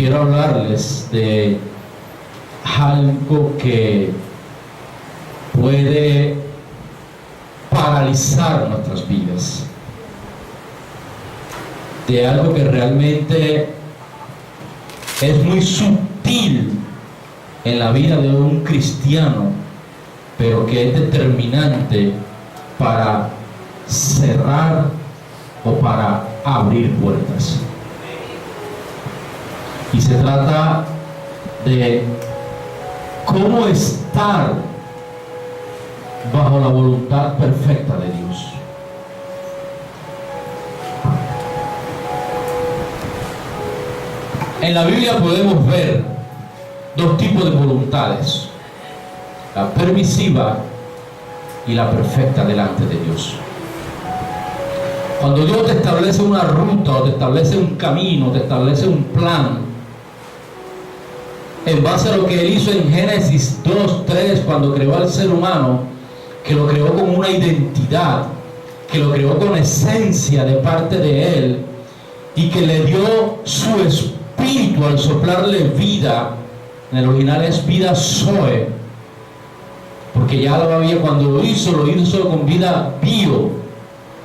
quiero hablarles de algo que puede paralizar nuestras vidas, de algo que realmente es muy sutil en la vida de un cristiano, pero que es determinante para cerrar o para abrir puertas. Y se trata de cómo estar bajo la voluntad perfecta de Dios. En la Biblia podemos ver dos tipos de voluntades: la permisiva y la perfecta delante de Dios. Cuando Dios te establece una ruta, o te establece un camino, te establece un plan, en base a lo que Él hizo en Génesis 2:3, cuando creó al ser humano, que lo creó con una identidad, que lo creó con esencia de parte de Él, y que le dio su espíritu al soplarle vida. En el original es vida Zoe, porque ya lo había, cuando lo hizo con vida bio,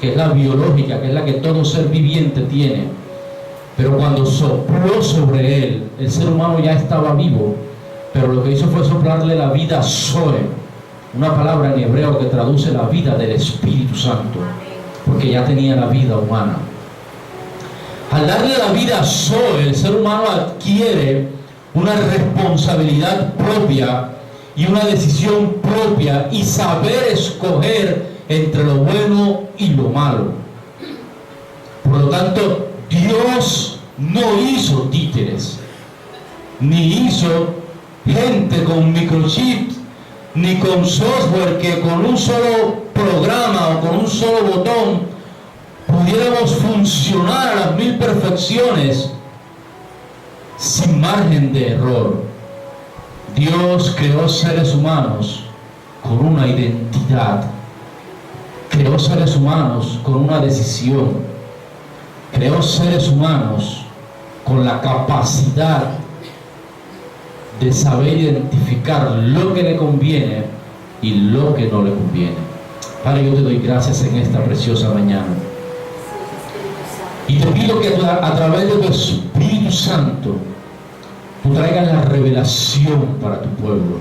que es la biológica, que es la que todo ser viviente tiene. Pero cuando sopló sobre él, el ser humano ya estaba vivo, pero lo que hizo fue soplarle la vida Zoe, una palabra en hebreo que traduce la vida del Espíritu Santo, porque ya tenía la vida humana. Al darle la vida Zoe, el ser humano adquiere una responsabilidad propia y una decisión propia, y saber escoger entre lo bueno y lo malo. Por lo tanto, Dios no hizo títeres, ni hizo gente con microchips, ni con software que con un solo programa o con un solo botón pudiéramos funcionar a las 1000 perfecciones sin margen de error. Dios creó seres humanos con una identidad, creó seres humanos con una decisión, creó seres humanos con la capacidad de saber identificar lo que le conviene y lo que no le conviene. Padre, yo te doy gracias en esta preciosa mañana, y te pido que a través de tu Espíritu Santo tú traigas la revelación para tu pueblo,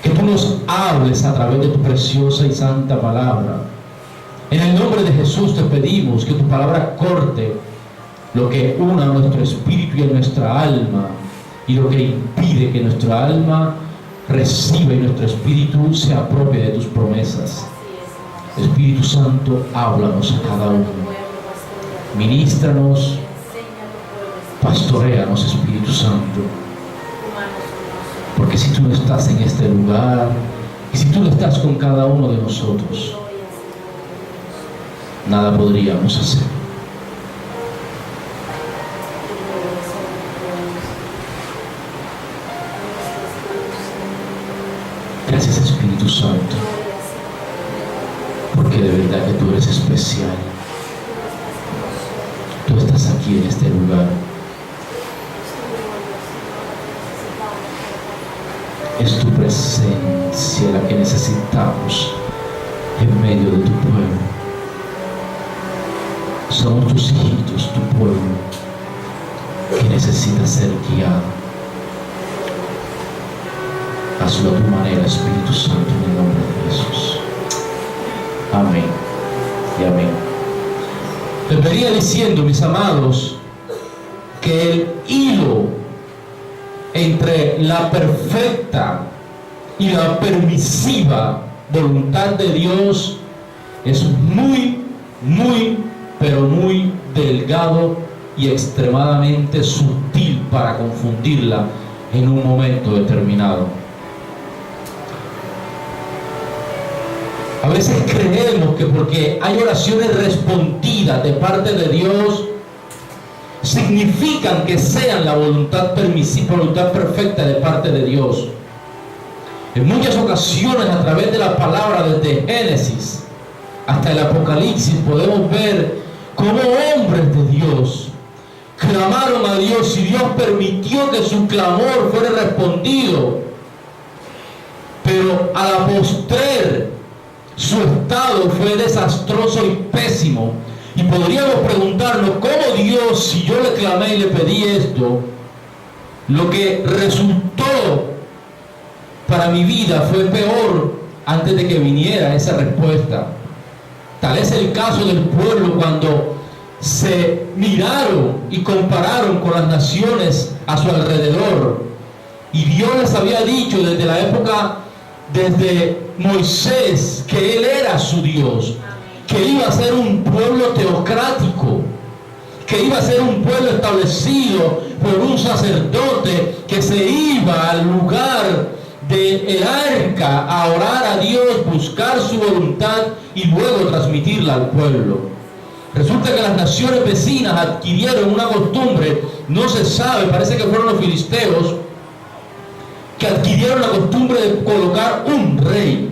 que tú nos hables a través de tu preciosa y santa palabra. En el nombre de Jesús te pedimos que tu palabra corte lo que una a nuestro espíritu y a nuestra alma, y lo que impide que nuestra alma reciba y nuestro espíritu se apropie de tus promesas. Espíritu Santo, háblanos a cada uno, ministranos, pastoréanos, Espíritu Santo, porque si tú no estás en este lugar, y si tú no estás con cada uno de nosotros, nada podríamos hacer. Gracias, Espíritu Santo, porque de verdad que tú eres especial. Tú estás aquí en este lugar. Es tu presencia la que necesitamos en medio de tu pueblo. Somos tus hijitos, tu pueblo, que necesita ser guiado. Hazlo a tu manera, Espíritu Santo, en el nombre de Jesús. Amén y amén. Les venía diciendo, mis amados, que el hilo entre la perfecta y la permisiva voluntad de Dios es muy, pero muy delgado y extremadamente sutil para confundirla en un momento determinado. A veces creemos que porque hay oraciones respondidas de parte de Dios, significan que sean la voluntad permisiva, voluntad perfecta de parte de Dios. En muchas ocasiones, a través de la palabra, desde Génesis hasta el Apocalipsis, podemos ver cómo hombres de Dios clamaron a Dios y Dios permitió que su clamor fuera respondido. Pero a la postrer, su estado fue desastroso y pésimo. Y podríamos preguntarnos, ¿cómo Dios, si yo le clamé y le pedí esto, lo que resultó para mi vida fue peor antes de que viniera esa respuesta? Tal es el caso del pueblo cuando se miraron y compararon con las naciones a su alrededor. Y Dios les había dicho desde la época, desde Moisés, que Él era su Dios, que iba a ser un pueblo teocrático, que iba a ser un pueblo establecido por un sacerdote que se iba al lugar del arca a orar a Dios, buscar su voluntad y luego transmitirla al pueblo. Resulta que las naciones vecinas adquirieron una costumbre, no se sabe, parece que fueron los filisteos, que adquirieron la costumbre de colocar un rey,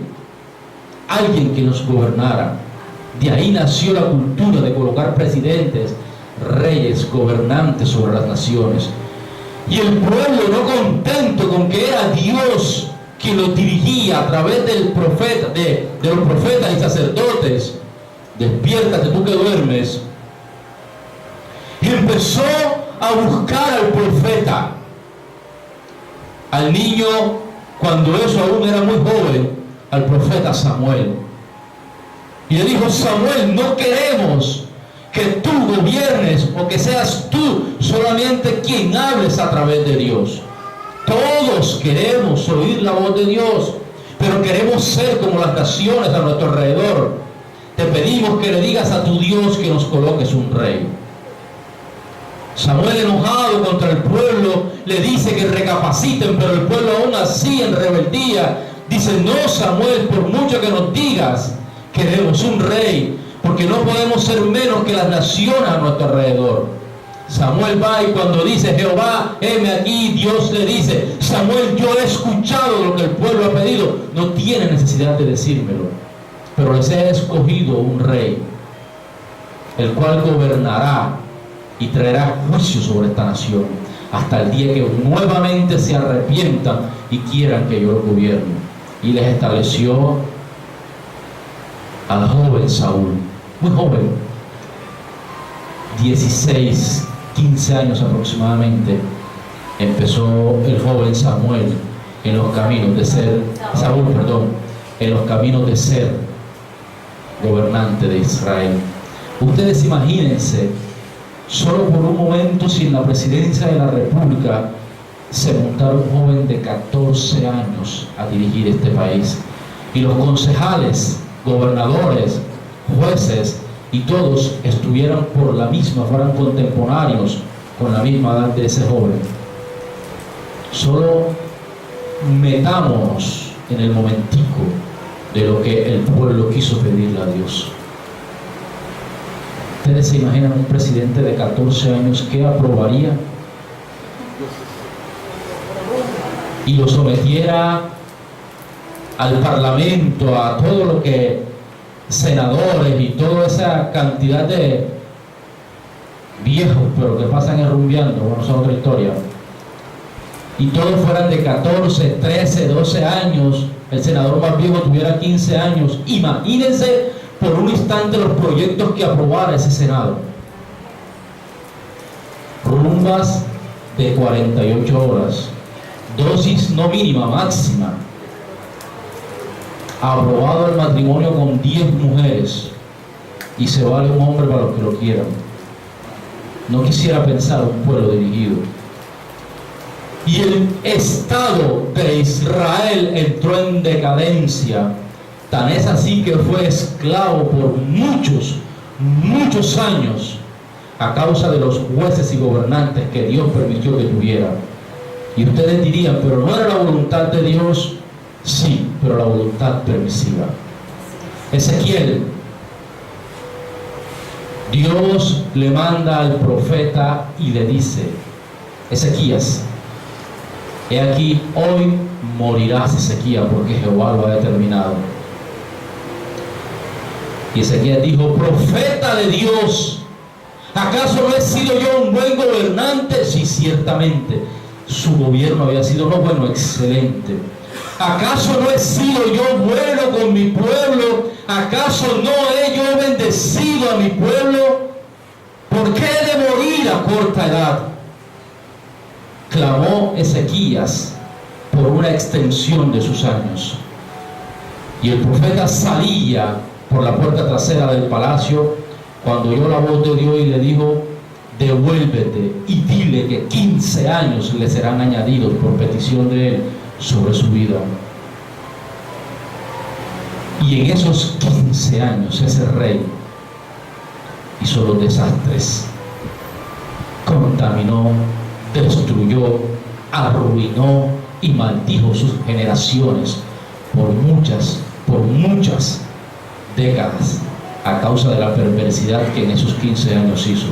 alguien que nos gobernara. De ahí nació la cultura de colocar presidentes, reyes, gobernantes sobre las naciones. Y el pueblo, no contento con que era Dios quien los dirigía a través del profeta, de los profetas y sacerdotes, despiértate tú que duermes, y empezó a buscar al profeta, al niño, cuando eso aún era muy joven, al profeta Samuel. Y le dijo: Samuel, no queremos que tú gobiernes o que seas tú solamente quien hables a través de Dios. Todos queremos oír la voz de Dios, pero queremos ser como las naciones a nuestro alrededor. Te pedimos que le digas a tu Dios que nos coloques un rey. Samuel, enojado contra el pueblo, le dice que recapaciten, pero el pueblo aún así en rebeldía dice: no, Samuel, por mucho que nos digas, queremos un rey, porque no podemos ser menos que las naciones a nuestro alrededor. Samuel va y cuando dice: Jehová, heme aquí, Dios le dice: Samuel, yo he escuchado lo que el pueblo ha pedido, no tiene necesidad de decírmelo, pero les he escogido un rey, el cual gobernará y traerá juicio sobre esta nación, hasta el día que nuevamente se arrepientan y quieran que yo lo gobierne. Y les estableció al joven Saúl, muy joven, 16, 15 años aproximadamente, empezó el joven Samuel en los caminos de ser, en los caminos de ser gobernante de Israel. Ustedes imagínense, solo por un momento, si en la presidencia de la República se montara un joven de 14 años a dirigir este país, y los concejales, gobernadores, jueces y todos estuvieran por la misma, fueran contemporáneos con la misma edad de ese joven. Solo metámonos en el momentico de lo que el pueblo quiso pedirle a Dios. ¿Ustedes se imaginan un presidente de 14 años que aprobaría y lo sometiera al parlamento, a todo lo que senadores y toda esa cantidad de viejos, pero que pasan rumbeando? Bueno, esa es otra historia. Y todos fueran de 14, 13, 12 años, el senador más viejo tuviera 15 años. Imagínense por un instante los proyectos que aprobara ese Senado. Rumbas de 48 horas, dosis no mínima, máxima. Aprobado el matrimonio con 10 mujeres y se vale un hombre para los que lo quieran. No quisiera pensar un pueblo dirigido. Y el Estado de Israel entró en decadencia. Tan es así que fue esclavo por muchos, muchos años a causa de los jueces y gobernantes que Dios permitió que tuviera. Y ustedes dirían: pero no era la voluntad de Dios. Sí, pero la voluntad permisiva. Ezequiel, Dios le manda al profeta y le dice: Ezequías, he aquí, hoy morirás, Ezequías, porque Jehová lo ha determinado. Y Ezequías dijo: profeta de Dios, ¿Acaso no he sido yo un buen gobernante? Sí, ciertamente. Su gobierno había sido no bueno, excelente. ¿Acaso no he sido yo bueno con mi pueblo? ¿Acaso no he yo bendecido a mi pueblo? ¿Por qué he de morir a corta edad? Clamó Ezequías por una extensión de sus años. Y el profeta salía por la puerta trasera del palacio cuando oyó la voz de Dios y le dijo: devuélvete y dile que 15 años le serán añadidos por petición de él sobre su vida. Y en esos 15 años ese rey hizo los desastres, contaminó, destruyó, arruinó y maldijo sus generaciones por muchas décadas a causa de la perversidad que en esos 15 años hizo.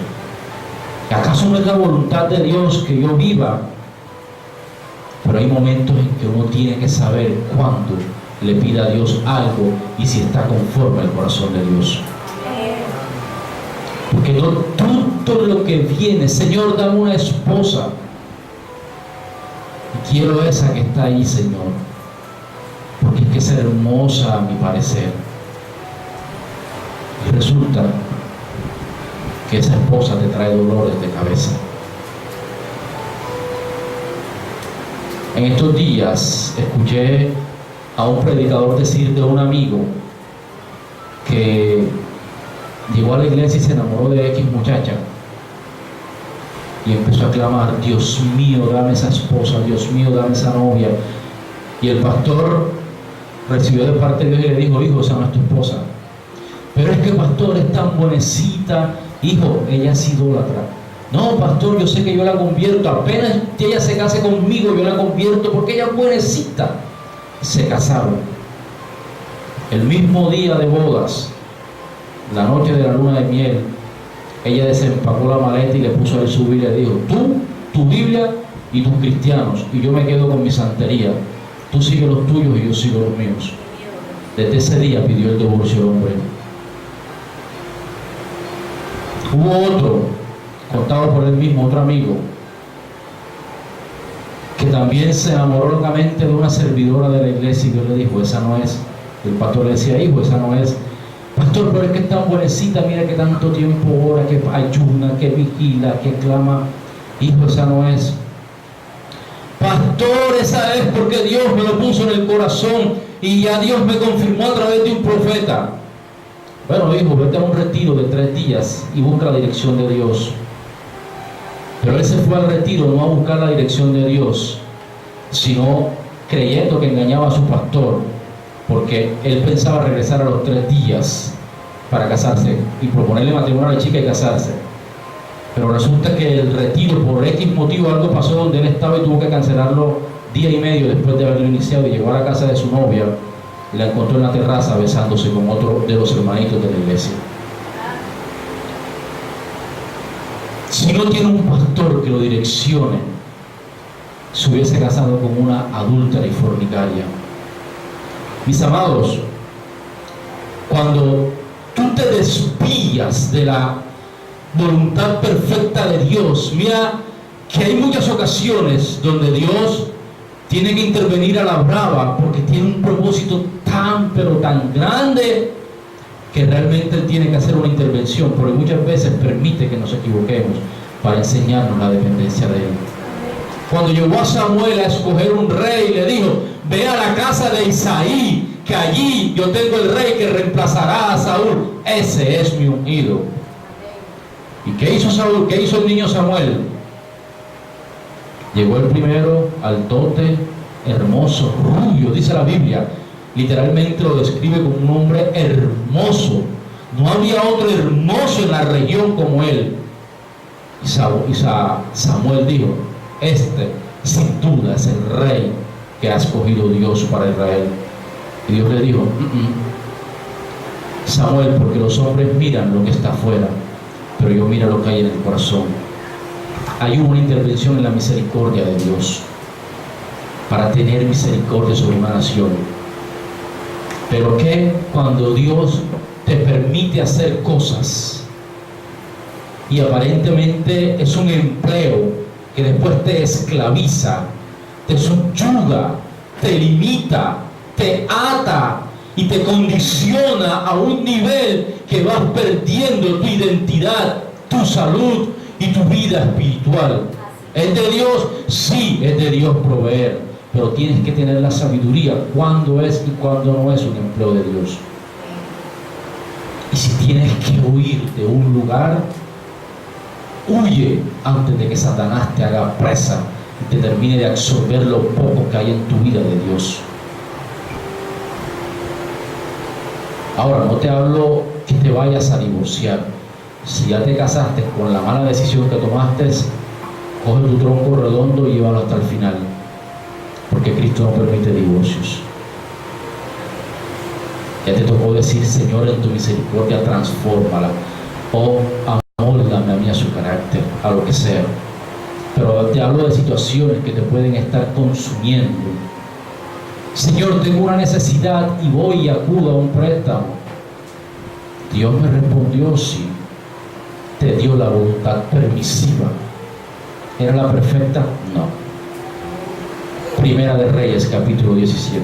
¿Acaso no es la voluntad de Dios que yo viva? Pero hay momentos en que uno tiene que saber cuándo le pide a Dios algo y si está conforme al corazón de Dios. Porque no todo lo que viene, Señor, dame una esposa. Y quiero esa que está ahí, Señor. Porque es que es hermosa a mi parecer. Y resulta que esa esposa te trae dolores de cabeza. En estos días escuché a un predicador decir de un amigo que llegó a la iglesia y se enamoró de X muchacha y empezó a clamar: Dios mío, dame esa esposa, Dios mío, dame esa novia. Y el pastor recibió de parte de Dios y le dijo: hijo, esa no es tu esposa. Pero es que, pastor, es tan buenecita. Hijo, ella es idólatra. No, pastor, yo sé que yo la convierto. Apenas ella se case conmigo, yo la convierto porque ella es buenecita. Se casaron. El mismo día de bodas, la noche de la luna de miel, ella desempacó la maleta y le puso a él su Biblia y le dijo: tú, tu Biblia y tus cristianos, y yo me quedo con mi santería. Tú sigues los tuyos y yo sigo los míos. Desde ese día pidió el divorcio el hombre. Hubo otro, contado por él mismo, otro amigo, que también se enamoró locamente de una servidora de la iglesia y Dios le dijo: esa no es. El pastor le decía: hijo, esa no es. Pastor, pero es que es tan buenecita, mira que tanto tiempo ora, que ayuna, que vigila, que clama. Hijo, esa no es. Pastor, esa es porque Dios me lo puso en el corazón y ya Dios me confirmó a través de un profeta. Bueno, hijo, vete a un retiro de 3 días y busca la dirección de Dios. Pero él se fue al retiro no a buscar la dirección de Dios, sino creyendo que engañaba a su pastor, porque él pensaba regresar a los 3 días para casarse y proponerle matrimonio a la chica y casarse. Pero resulta que el retiro, por X motivo, algo pasó donde él estaba y tuvo que cancelarlo día y medio después de haberlo iniciado, y llegó a la casa de su novia y la encontró en la terraza besándose con otro de los hermanitos de la iglesia. Si no tiene un pastor que lo direccione, se hubiese casado con una adúltera y fornicaria. Mis amados, cuando tú te desvías de la voluntad perfecta de Dios, mira que hay muchas ocasiones donde Dios tiene que intervenir a la brava porque tiene un propósito pero tan grande que realmente Él tiene que hacer una intervención, porque muchas veces permite que nos equivoquemos para enseñarnos la dependencia de Él. Cuando llegó a Samuel a escoger un rey, le dijo: ve a la casa de Isaí, que allí yo tengo el rey que reemplazará a Saúl. Ese es mi ungido. ¿Y qué hizo Saúl? ¿Qué hizo el niño Samuel? Llegó el primero, altote, hermoso, rubio, dice la Biblia. Literalmente lo describe como un hombre hermoso. No había otro hermoso en la región como él. Y Samuel dijo: este sin duda es el rey que ha escogido Dios para Israel. Y Dios le dijo: Samuel, porque los hombres miran lo que está afuera, pero yo miro lo que hay en el corazón. Hay una intervención en la misericordia de Dios para tener misericordia sobre una nación. Pero que cuando Dios te permite hacer cosas y aparentemente es un empleo que después te esclaviza, te subyuga, te limita, te ata y te condiciona a un nivel que vas perdiendo tu identidad, tu salud y tu vida espiritual. ¿Es de Dios? Sí, es de Dios proveer, pero tienes que tener la sabiduría cuándo es y cuándo no es un empleo de Dios. Y si tienes que huir de un lugar, huye antes de que Satanás te haga presa y te termine de absorber lo poco que hay en tu vida de Dios. Ahora, no te hablo que te vayas a divorciar. Si ya te casaste con la mala decisión que tomaste, coge tu tronco redondo y llévalo hasta el final, porque Cristo no permite divorcios. Ya te tocó decir: Señor, en tu misericordia transfórmala, o amóldame a mí a su carácter, a lo que sea. Pero te hablo de situaciones que te pueden estar consumiendo. Señor, tengo una necesidad y voy y acudo a un préstamo. Dios me respondió: sí. Te dio la voluntad permisiva. ¿Era la perfecta? No. Primera de Reyes, capítulo 17.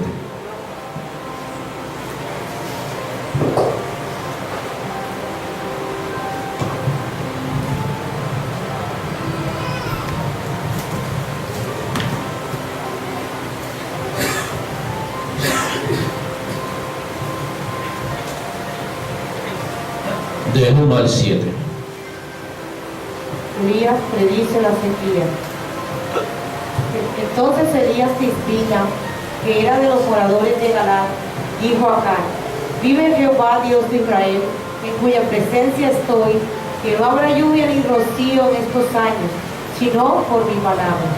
Del 1 al 7. Elías predice la sequía. Entonces Elías Tisbita, que era de los moradores de Galaad, dijo a Acán: vive Jehová Dios de Israel, en cuya presencia estoy, que no habrá lluvia ni rocío en estos años, sino por mi palabra.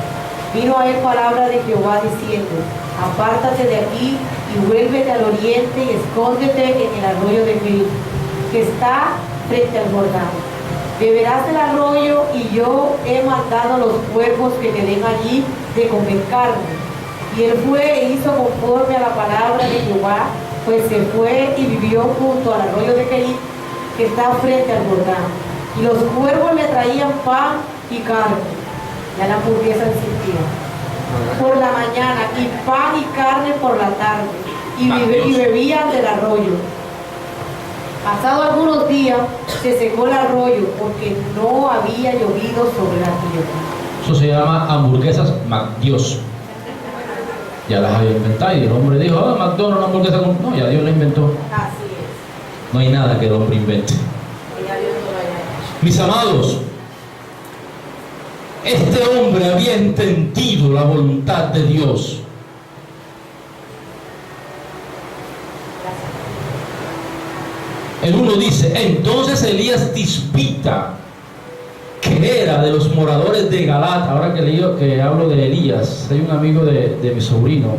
Vino a él palabra de Jehová diciendo: apártate de aquí y vuélvete al oriente y escóndete en el arroyo de Kerit, que está frente al Jordán. Beberás del arroyo, y yo he mandado a los cuervos que te den allí de comer carne. Y él fue e hizo conforme a la palabra de Jehová, pues se fue y vivió junto al arroyo de Kerit, que está frente al Jordán. Y los cuervos le traían pan y carne. Ya la hamburguesa existía. Por la mañana, y pan y carne por la tarde. Y bebían del arroyo. Pasado algunos días, se secó el arroyo, porque no había llovido sobre la tierra. Eso se llama hamburguesas McDios. Ya las había inventado y el hombre dijo: McDonald's, una hamburguesa con... No, ya Dios la inventó. Así es. No hay nada que el hombre invente. Ya Dios no lo haya hecho. Mis amados, este hombre había entendido la voluntad de Dios. El uno dice: entonces Elías Tisbita, que era de los moradores de Galaad. Ahora que hablo de Elías, hay un amigo de mi sobrino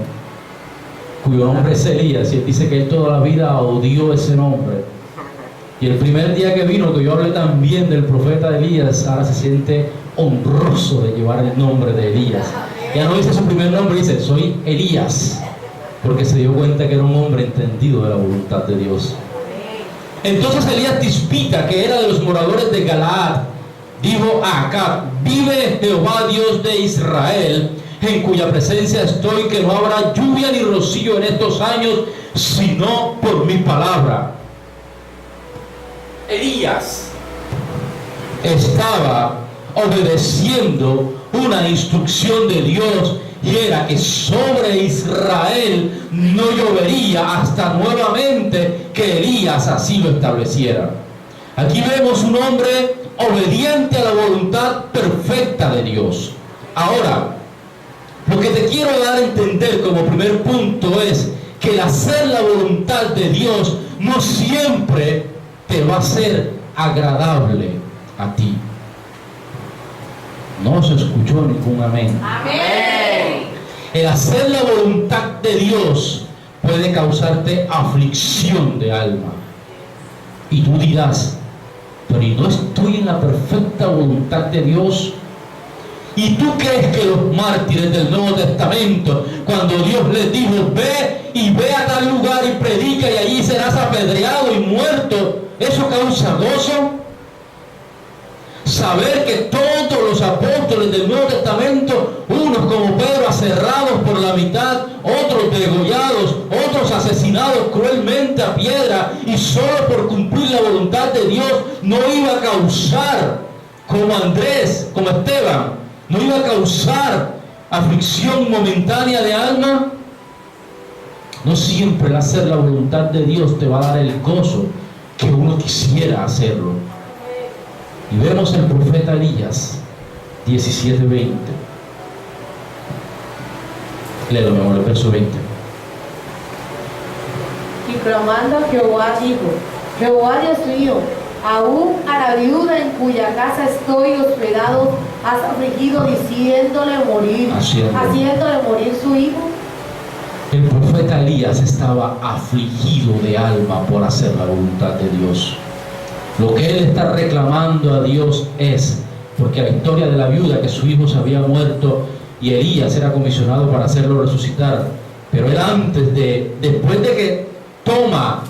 cuyo nombre es Elías, y él dice que él toda la vida odió ese nombre. Y el primer día que vino, que yo hablé también del profeta Elías, ahora se siente honroso de llevar el nombre de Elías. Ya no dice su primer nombre, dice: soy Elías, porque se dio cuenta que era un hombre entendido de la voluntad de Dios. Entonces Elías Tisbita, que era de los moradores de Galaad, dijo a Acab: vive Jehová Dios de Israel, en cuya presencia estoy, que no habrá lluvia ni rocío en estos años, sino por mi palabra. Elías estaba obedeciendo una instrucción de Dios, y era que sobre Israel no llovería hasta nuevamente que Elías así lo estableciera. Aquí vemos un hombre obediente a la voluntad perfecta de Dios. Ahora, lo que te quiero dar a entender como primer punto es que el hacer la voluntad de Dios no siempre te va a ser agradable a ti. No se escuchó ningún amén. Amén. El hacer la voluntad de Dios puede causarte aflicción de alma. Y tú dirás: pero ¿y no estoy en la perfecta voluntad de Dios? ¿Y tú crees que los mártires del Nuevo Testamento, cuando Dios les dijo: ve a tal lugar y predica y allí serás apedreado y muerto, eso causa gozo? Saber que todos los apóstoles del Nuevo Testamento, unos como Pedro aserrados por la mitad, otros degollados, otros asesinados cruelmente a piedra, y solo por cumplir la voluntad de Dios, no iba a causar, como Andrés, como Esteban, no iba a causar aflicción momentánea de alma. No siempre el hacer la voluntad de Dios te va a dar el gozo que uno quisiera hacerlo. Y vemos el profeta Elías 17:20. Léelo, mi amor, el verso 20. Y clamando a Jehová dijo: Jehová Dios mío, aún a la viuda en cuya casa estoy hospedado has afligido, haciéndole morir su hijo. El profeta Elías estaba afligido de alma por hacer la voluntad de Dios. Lo que él está reclamando a Dios es, porque la historia de la viuda, que su hijo se había muerto y Elías era comisionado para hacerlo resucitar, pero él después de que toma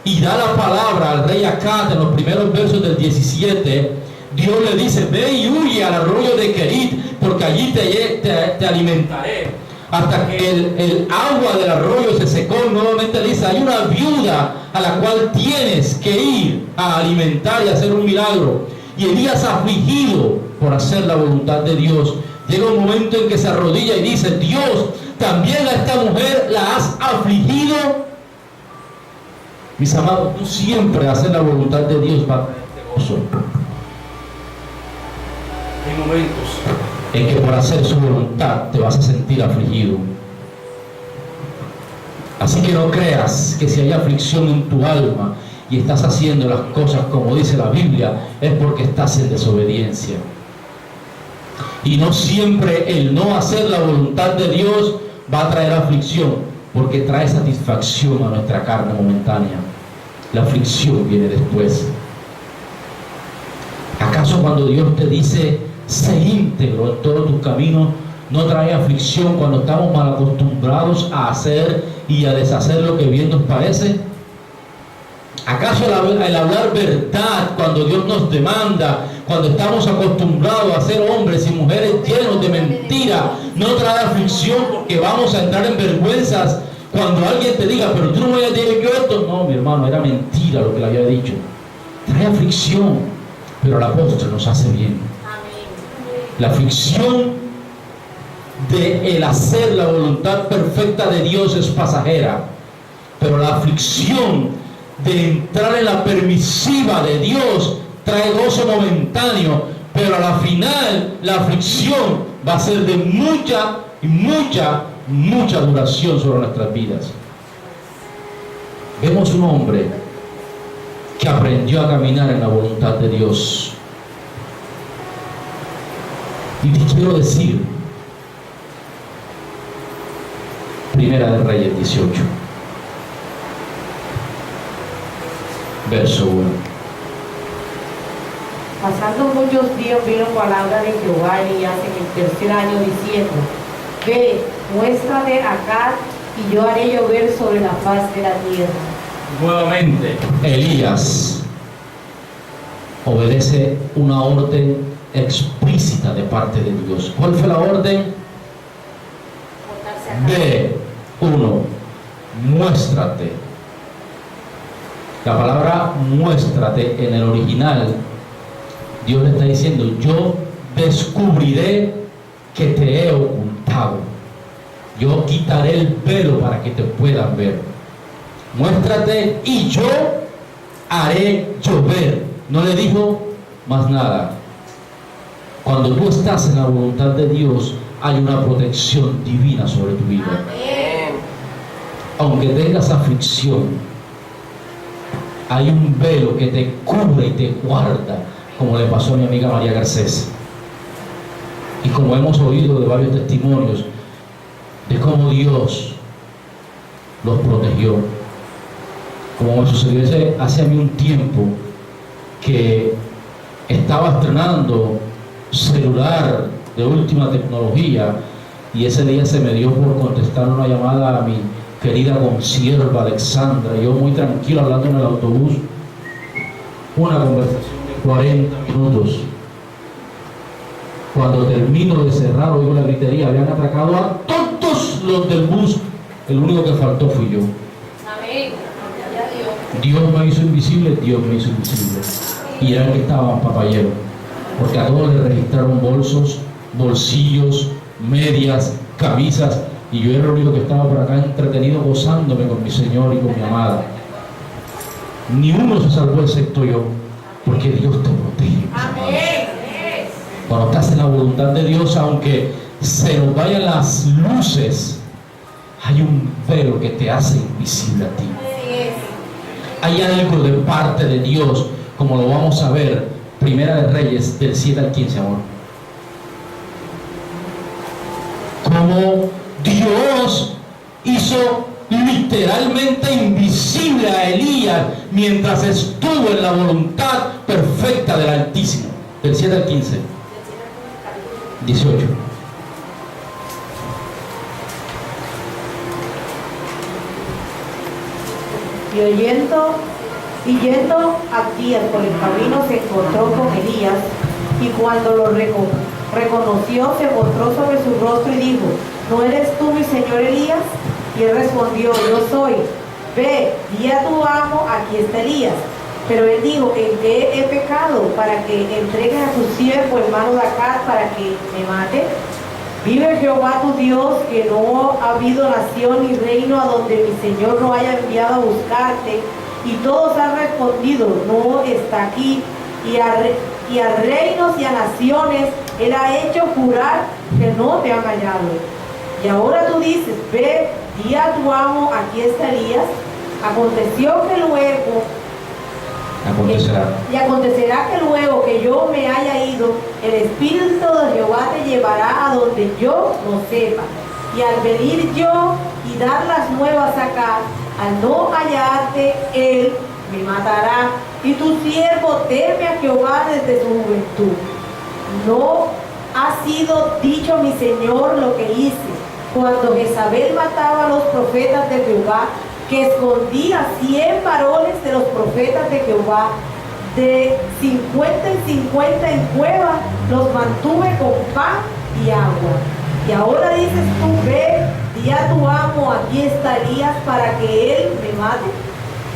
y da la palabra al rey Acab en los primeros versos del 17, Dios le dice: ve y huye al arroyo de Querit, porque allí te alimentaré. Hasta que el agua del arroyo se secó. Nuevamente le dice: hay una viuda a la cual tienes que ir a alimentar y hacer un milagro. Y Elías, afligido por hacer la voluntad de Dios, llega un momento en que se arrodilla y dice: Dios, también a esta mujer la has afligido. Mis amados, no siempre hacer la voluntad de Dios va a traerte gozo. Hay momentos en que por hacer su voluntad te vas a sentir afligido. Así que no creas que si hay aflicción en tu alma y estás haciendo las cosas como dice la Biblia, es porque estás en desobediencia. Y no siempre el no hacer la voluntad de Dios va a traer aflicción, porque trae satisfacción a nuestra carne momentánea. La aflicción viene después. ¿Acaso cuando Dios te dice: sé íntegro en todos tus caminos, no trae aflicción cuando estamos mal acostumbrados a hacer y a deshacer lo que bien nos parece? ¿Acaso el hablar verdad cuando Dios nos demanda, cuando estamos acostumbrados a ser hombres y mujeres llenos de mentira, no trae aflicción porque vamos a entrar en vergüenzas cuando alguien te diga: pero tú no me habías dicho esto? No, mi hermano, era mentira lo que le había dicho. Trae aflicción, pero la postre nos hace bien. La aflicción de el hacer la voluntad perfecta de Dios es pasajera, pero la aflicción de entrar en la permisiva de Dios trae gozo momentáneo, pero a la final la aflicción va a ser de mucha duración sobre nuestras vidas. Vemos un hombre que aprendió a caminar en la voluntad de Dios. Y te quiero decir, Primera de Reyes 18, verso 1. Pasando muchos días vino palabra de Jehová a Elías en el tercer año diciendo: ve, muéstrate acá y yo haré llover sobre la faz de la tierra. Nuevamente, Elías obedece una orden explícita de parte de Dios. ¿Cuál fue la orden? Ve, muéstrate. La palabra muéstrate en el original, Dios le está diciendo: yo descubriré que te he ocultado. Yo quitaré el velo para que te puedan ver. Muéstrate y yo haré llover. No le dijo más nada. Cuando tú estás en la voluntad de Dios, hay una protección divina sobre tu vida. Amén. Aunque tengas aflicción, hay un velo que te cubre y te guarda, como le pasó a mi amiga María Garcés. Y como hemos oído de varios testimonios de cómo Dios los protegió. Como me sucedió hace a mí un tiempo, que estaba estrenando celular de última tecnología, y ese día se me dio por contestar una llamada a mi querida consierva Alexandra, yo muy tranquilo hablando en el autobús, una conversación de 40 minutos, Cuando termino de cerrar, oigo la gritería, habían atracado a todos los del bus, el único que faltó fui yo. Amén. Dios me hizo invisible, Dios me hizo invisible. Y era el que estaba papayero, porque a todos le registraron bolsos, bolsillos, medias, camisas, y yo era el único que estaba por acá entretenido gozándome con mi Señor y con mi amada. Ni uno se salvó excepto yo, porque Dios te protege. Amén. Cuando estás en la voluntad de Dios, aunque se nos vayan las luces, hay un velo que te hace invisible a ti. Hay algo de parte de Dios, como lo vamos a ver, Primera de Reyes, del 7 al 15, amor. Como Dios hizo literalmente invisible a Elías mientras estuvo en la voluntad perfecta del Altísimo. Del 7 al 15. 18. Y yendo Abdías por el camino se encontró con Elías, y cuando lo reconoció se mostró sobre su rostro y dijo: ¿No eres tú mi señor Elías? Y él respondió: Yo soy. Ve, di a tu amo, aquí está Elías. Pero él dijo: ¿En qué he pecado para que entregues a tu siervo hermano de Acaz para que me mate? Vive Jehová tu Dios, que no ha habido nación ni reino a donde mi Señor no haya enviado a buscarte. Y todos han respondido: no está aquí. Y a reinos y a naciones él ha hecho jurar que no te han hallado. Y ahora tú dices: ve, di a tu amo, aquí está Elías. Acontecerá que luego que yo me haya ido, el Espíritu de Jehová te llevará a donde yo no sepa. Y al venir yo y dar las nuevas acá, al no hallarte, él me matará. Y tu siervo teme a Jehová desde su juventud. No ha sido dicho mi Señor lo que hice cuando Jezabel mataba a los profetas de Jehová, que escondía 100 varones de los profetas de Jehová, de 50 en 50 en cueva, los mantuve con pan y agua. Y ahora dices tú: ve, di a tu amo, aquí está Elías, para que él me mate.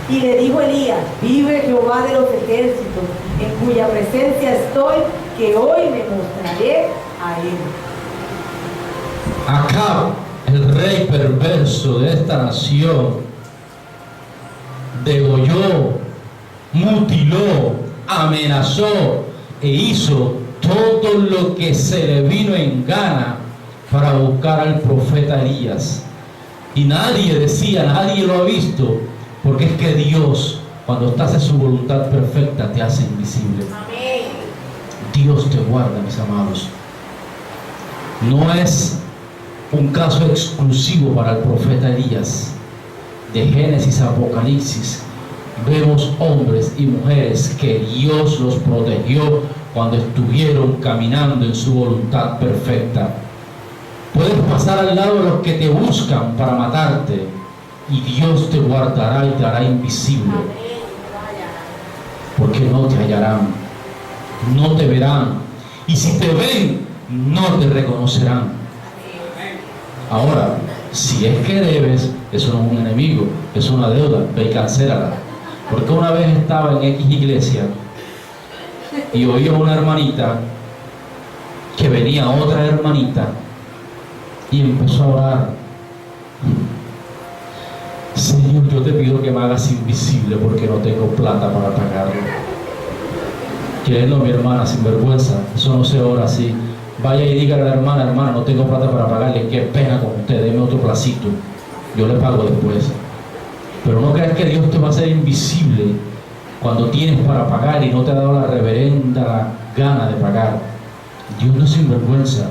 Y le dijo Elías: vive Jehová de los ejércitos, en cuya presencia estoy, que hoy me mostraré a él. Acab, el rey perverso de esta nación, degolló, mutiló, amenazó e hizo todo lo que se le vino en gana para buscar al profeta Elías. Y nadie decía, nadie lo ha visto, porque es que Dios, cuando estás en su voluntad perfecta, te hace invisible. Amén. Dios te guarda, mis amados. No es un caso exclusivo para el profeta Elías. De Génesis a Apocalipsis vemos hombres y mujeres que Dios los protegió cuando estuvieron caminando en su voluntad perfecta. Puedes pasar al lado de los que te buscan para matarte, y Dios te guardará y te hará invisible, porque no te hallarán, no te verán, y si te ven, no te reconocerán. Ahora, si es que debes, eso no es un enemigo, es una deuda, ve y cancélala. Porque una vez estaba en X iglesia y oía a una hermanita que venía otra hermanita y empezó a orar: Señor, yo te pido que me hagas invisible porque no tengo plata para pagarlo. Que no, mi hermana, sin vergüenza, eso no se ora así. Vaya y dígale a la hermana: hermana, no tengo plata para pagarle, qué pena con usted, deme otro placito, yo le pago después. Pero no creas que Dios te va a hacer invisible cuando tienes para pagar y no te ha dado la reverenda gana de pagar. Dios no es sinvergüenza.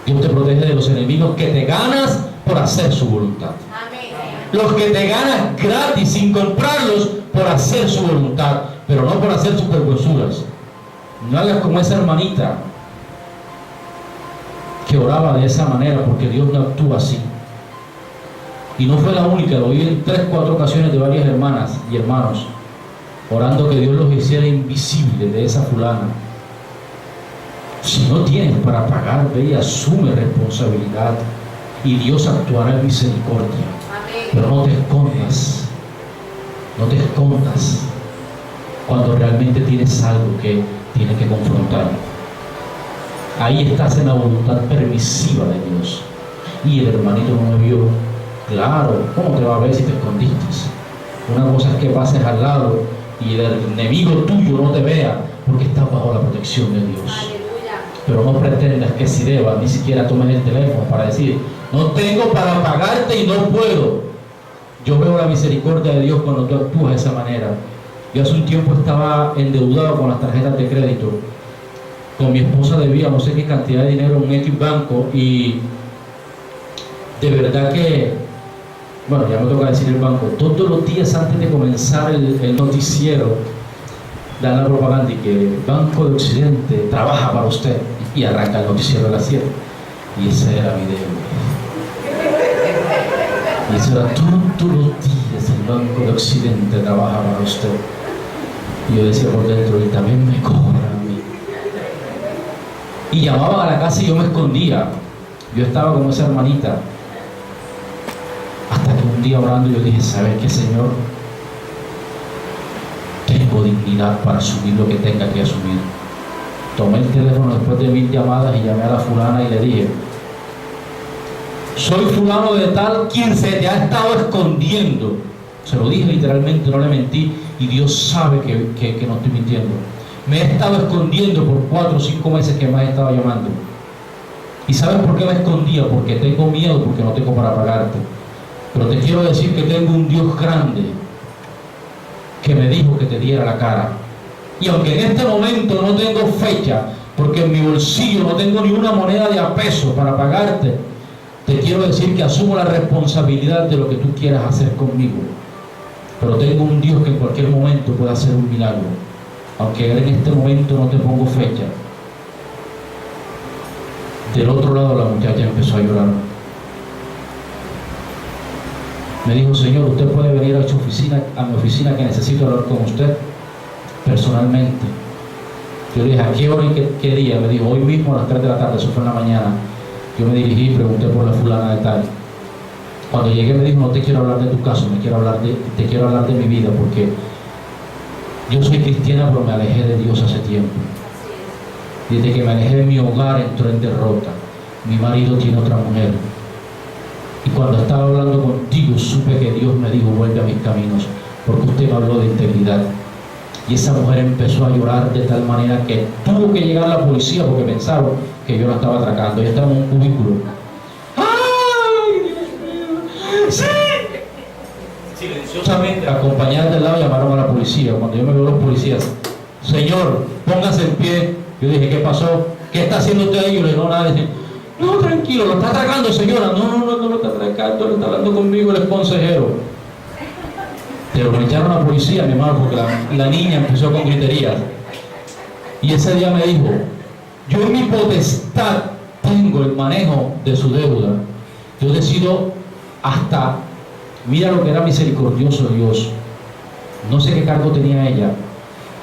Dios te protege de los enemigos que te ganas por hacer su voluntad. Amén. Los que te ganas gratis sin comprarlos por hacer su voluntad, pero no por hacer sus vergonzuras. No hagas como esa hermanita que oraba de esa manera, porque Dios no actúa así. Y no fue la única, lo oí en 3 o 4 ocasiones de varias hermanas y hermanos orando que Dios los hiciera invisible de esa fulana. Si no tienes para pagar, ve y asume responsabilidad y Dios actuará en misericordia. Pero no te escondas, no te escondas cuando realmente tienes algo que tienes que confrontar. Ahí estás en la voluntad permisiva de Dios. Y el hermanito no me vio. Claro, ¿cómo te va a ver si te escondiste? Una cosa es que pases al lado y el enemigo tuyo no te vea porque estás bajo la protección de Dios. Pero no pretendas que si debas, ni siquiera tomes el teléfono para decir, no tengo para pagarte y no puedo. Yo veo la misericordia de Dios cuando tú actúas de esa manera. Yo hace un tiempo estaba endeudado con las tarjetas de crédito. Con mi esposa debía no sé qué cantidad de dinero en un X banco y de verdad que, bueno, ya me toca decir el banco, todos los días antes de comenzar el noticiero dan la propaganda y que el Banco de Occidente trabaja para usted y arranca el noticiero de las 7 y ese era mi deuda. Y eso era todos los días el Banco de Occidente trabaja para usted. Y yo decía por dentro, y también me cobran a mí. Y llamaban a la casa y yo me escondía. Yo estaba como esa hermanita. Hasta que un día orando yo dije, ¿sabes qué, Señor? Tengo dignidad para asumir lo que tenga que asumir. Tomé el teléfono después de 1000 llamadas y llamé a la fulana y le dije, soy fulano de tal, quien se te ha estado escondiendo. Se lo dije literalmente, no le mentí, y Dios sabe que no estoy mintiendo. Me he estado escondiendo por 4 o 5 meses que me has estado llamando. ¿Y sabes por qué me escondía? Porque tengo miedo, porque no tengo para pagarte. Pero te quiero decir que tengo un Dios grande que me dijo que te diera la cara. Y aunque en este momento no tengo fecha, porque en mi bolsillo no tengo ni una moneda de a peso para pagarte, te quiero decir que asumo la responsabilidad de lo que tú quieras hacer conmigo. Pero tengo un Dios que en cualquier momento puede hacer un milagro. Aunque en este momento no te pongo fecha. Del otro lado la muchacha empezó a llorar. Me dijo, Señor, usted puede venir a mi oficina que necesito hablar con usted personalmente. Yo le dije, ¿a qué hora y qué día? Me dijo, hoy mismo a las 3 de la tarde, eso fue en la mañana. Yo me dirigí y pregunté por la fulana de tal. Cuando llegué me dijo, no te quiero hablar de tu caso, te quiero hablar de mi vida, porque yo soy cristiana pero me alejé de Dios hace tiempo. Desde que me alejé de mi hogar entró en derrota. Mi marido tiene otra mujer. Y cuando estaba hablando contigo supe que Dios me dijo, vuelve a mis caminos, porque usted me habló de integridad. Y esa mujer empezó a llorar de tal manera que tuvo que llegar la policía porque pensaron que yo la estaba atracando. Ella estaba en un cubículo. ¡Ay, Dios mío! ¡Sí! Silenciosamente, acompañadas del lado, llamaron a la policía. Cuando yo me veo a los policías, Señor, póngase en pie. Yo dije, ¿qué pasó? ¿Qué está haciendo usted ahí? Yo le dije, no, nada. Dije, no, tranquilo, lo está atracando, señora. No lo está atracando, le está hablando conmigo el consejero. Pero me echaron a la policía, mi hermano, porque la niña empezó con griterías. Y ese día me dijo, yo en mi potestad tengo el manejo de su deuda. Yo decido hasta, mira lo que era misericordioso Dios. No sé qué cargo tenía ella,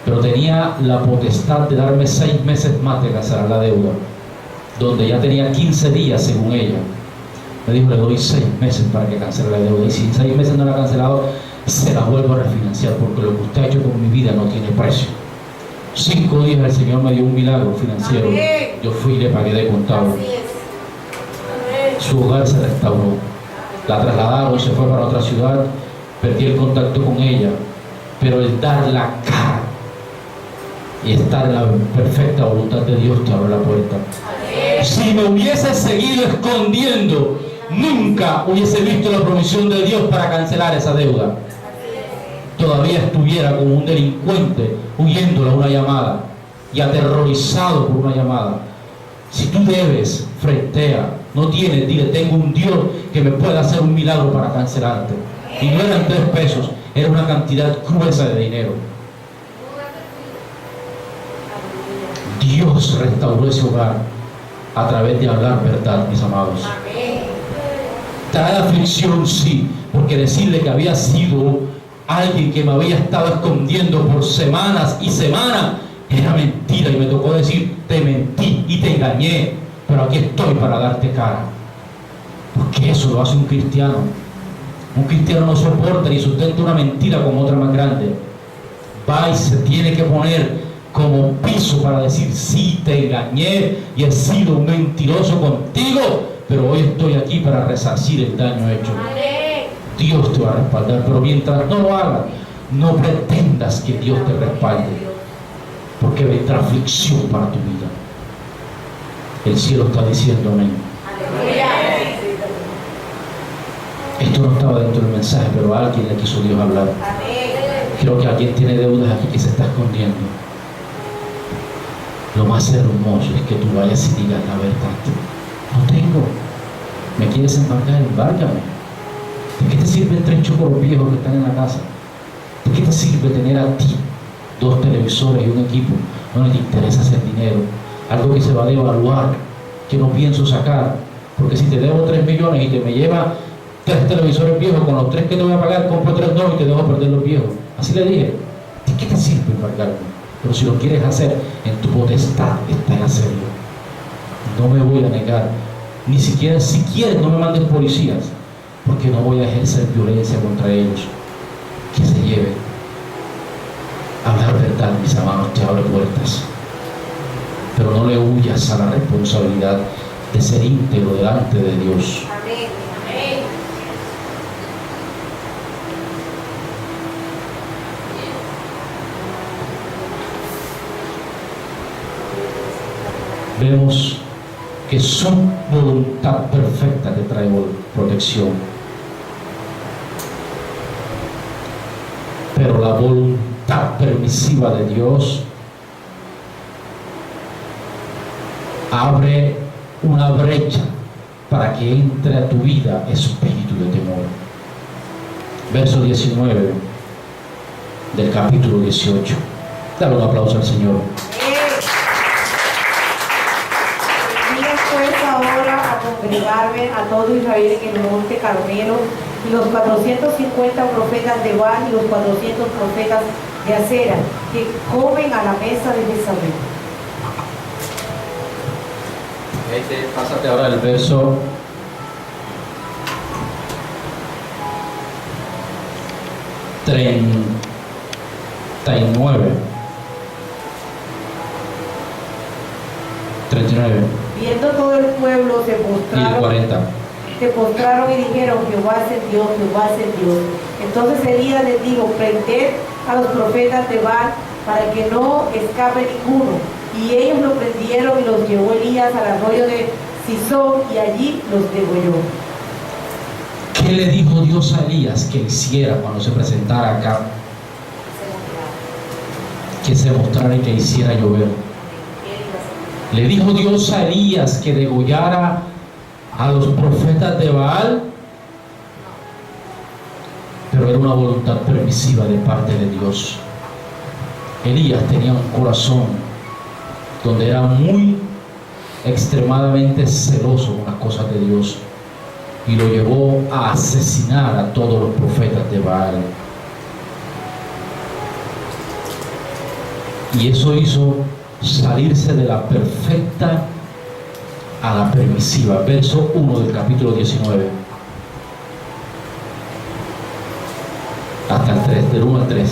pero tenía la potestad de darme 6 meses más de cancelar la deuda, donde ya tenía 15 días según ella. Me dijo, le doy 6 meses para que cancele la deuda. Y si 6 meses no la ha cancelado, se la vuelvo a refinanciar, porque lo que usted ha hecho con mi vida no tiene precio. 5 días el Señor me dio un milagro financiero. Yo fui y le pagué de contado. Su hogar se restauró. La trasladaron, se fue para otra ciudad. Perdí el contacto con ella. Pero el dar la cara y estar en la perfecta voluntad de Dios te abre la puerta. Si me hubiese seguido escondiendo, nunca hubiese visto la provisión de Dios para cancelar esa deuda. Todavía estuviera como un delincuente huyéndole a una llamada y aterrorizado por una llamada. Si tú debes, frentea. No tienes, dile, tengo un Dios que me puede hacer un milagro para cancelarte. Y no eran 3 pesos, era una cantidad gruesa de dinero. Dios restauró ese hogar a través de hablar verdad, mis amados. Trae aflicción, sí, porque decirle que había sido alguien que me había estado escondiendo por semanas y semanas, era mentira y me tocó decir, te mentí y te engañé, pero aquí estoy para darte cara. Porque eso lo hace un cristiano. Un cristiano no soporta ni sustenta una mentira con otra más grande. Va y se tiene que poner como piso para decir, sí, te engañé y he sido un mentiroso contigo, pero hoy estoy aquí para resarcir el daño hecho. Dios te va a respaldar, pero mientras no lo hagas, no pretendas que Dios te respalde, porque vendrá aflicción para tu vida. El cielo está diciendo amén. Esto no estaba dentro del mensaje, pero a alguien le quiso Dios hablar. Creo que alguien tiene deudas aquí que se está escondiendo. Lo más hermoso es que tú vayas y digas la verdad. No tengo. ¿Me quieres embargar? Embárgame. ¿De qué te sirven 3 chocoros viejos que están en la casa? ¿De qué te sirve tener a ti 2 televisores y un equipo? No te interesa hacer dinero. Algo que se va a devaluar, que no pienso sacar. Porque si te debo 3 millones y te me lleva 3 televisores viejos, con los 3 que te voy a pagar, compro 3 nuevos y te dejo perder los viejos. Así le dije. ¿De qué te sirve embargarme? Pero si lo quieres hacer, en tu potestad está en hacerlo. No me voy a negar. Ni siquiera, si quieres, no me mandes policías, porque no voy a ejercer violencia contra ellos. Que se lleven. Hablar verdad, mis amados, te abre puertas. Pero no le huyas a la responsabilidad de ser íntegro delante de Dios. Amén. Amén. Vemos que su voluntad perfecta te trae protección. Pero la voluntad permisiva de Dios abre una brecha para que entre a tu vida espíritu de temor. Verso 19 del capítulo 18. Dale un aplauso al Señor. Congregarme a todo Israel en el monte Carmelo, y los 450 profetas de Baal y los 400 profetas de Acera, que comen a la mesa de Jezabel. Pásate ahora el verso 39. Viendo todo el pueblo se postraron y dijeron, Jehová es el Dios, Jehová es el Dios. Entonces Elías les dijo, prended a los profetas de Baal para que no escape ninguno. Y ellos lo prendieron y los llevó Elías al arroyo de Sison y allí los degolló. ¿Qué le dijo Dios a Elías que hiciera cuando se presentara acá? Que se mostrara y que hiciera llover. ¿Le dijo Dios a Elías que degollara a los profetas de Baal? Pero era una voluntad permisiva de parte de Dios. Elías tenía un corazón donde era muy extremadamente celoso con las cosas de Dios y lo llevó a asesinar a todos los profetas de Baal. Y eso hizo salirse de la perfecta a la permisiva. Verso 1 del capítulo 19 hasta el 3, del 1 al 3.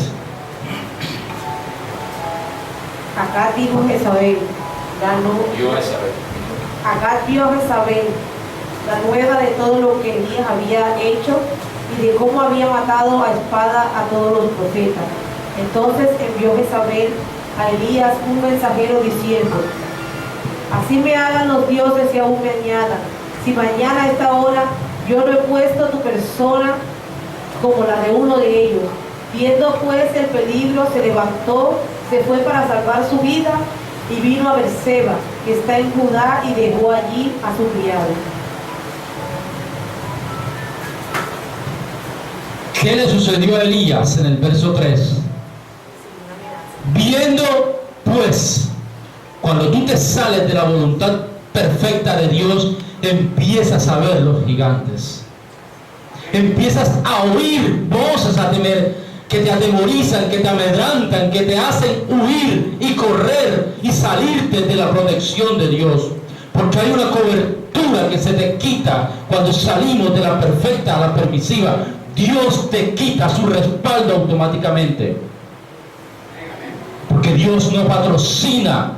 Acá dijo Jezabel, acá dio Jezabel la nueva de todo lo que Elías había hecho y de cómo había matado a espada a todos los profetas. Entonces envió Jezabel a Elías un mensajero diciendo, así me hagan los dioses y aún me añadan, si mañana a esta hora yo no he puesto tu persona como la de uno de ellos. Viendo pues el peligro, se levantó, se fue para salvar su vida y vino a Berseba, que está en Judá, y dejó allí a su criado. ¿Qué le sucedió a Elías en el verso 3? Viendo pues, cuando tú te sales de la voluntad perfecta de Dios, empiezas a ver los gigantes, empiezas a oír voces, a temer que te atemorizan, que te amedrantan, que te hacen huir y correr y salirte de la protección de Dios. Porque hay una cobertura que se te quita cuando salimos de la perfecta a la permisiva. Dios te quita su respaldo automáticamente. Porque Dios no patrocina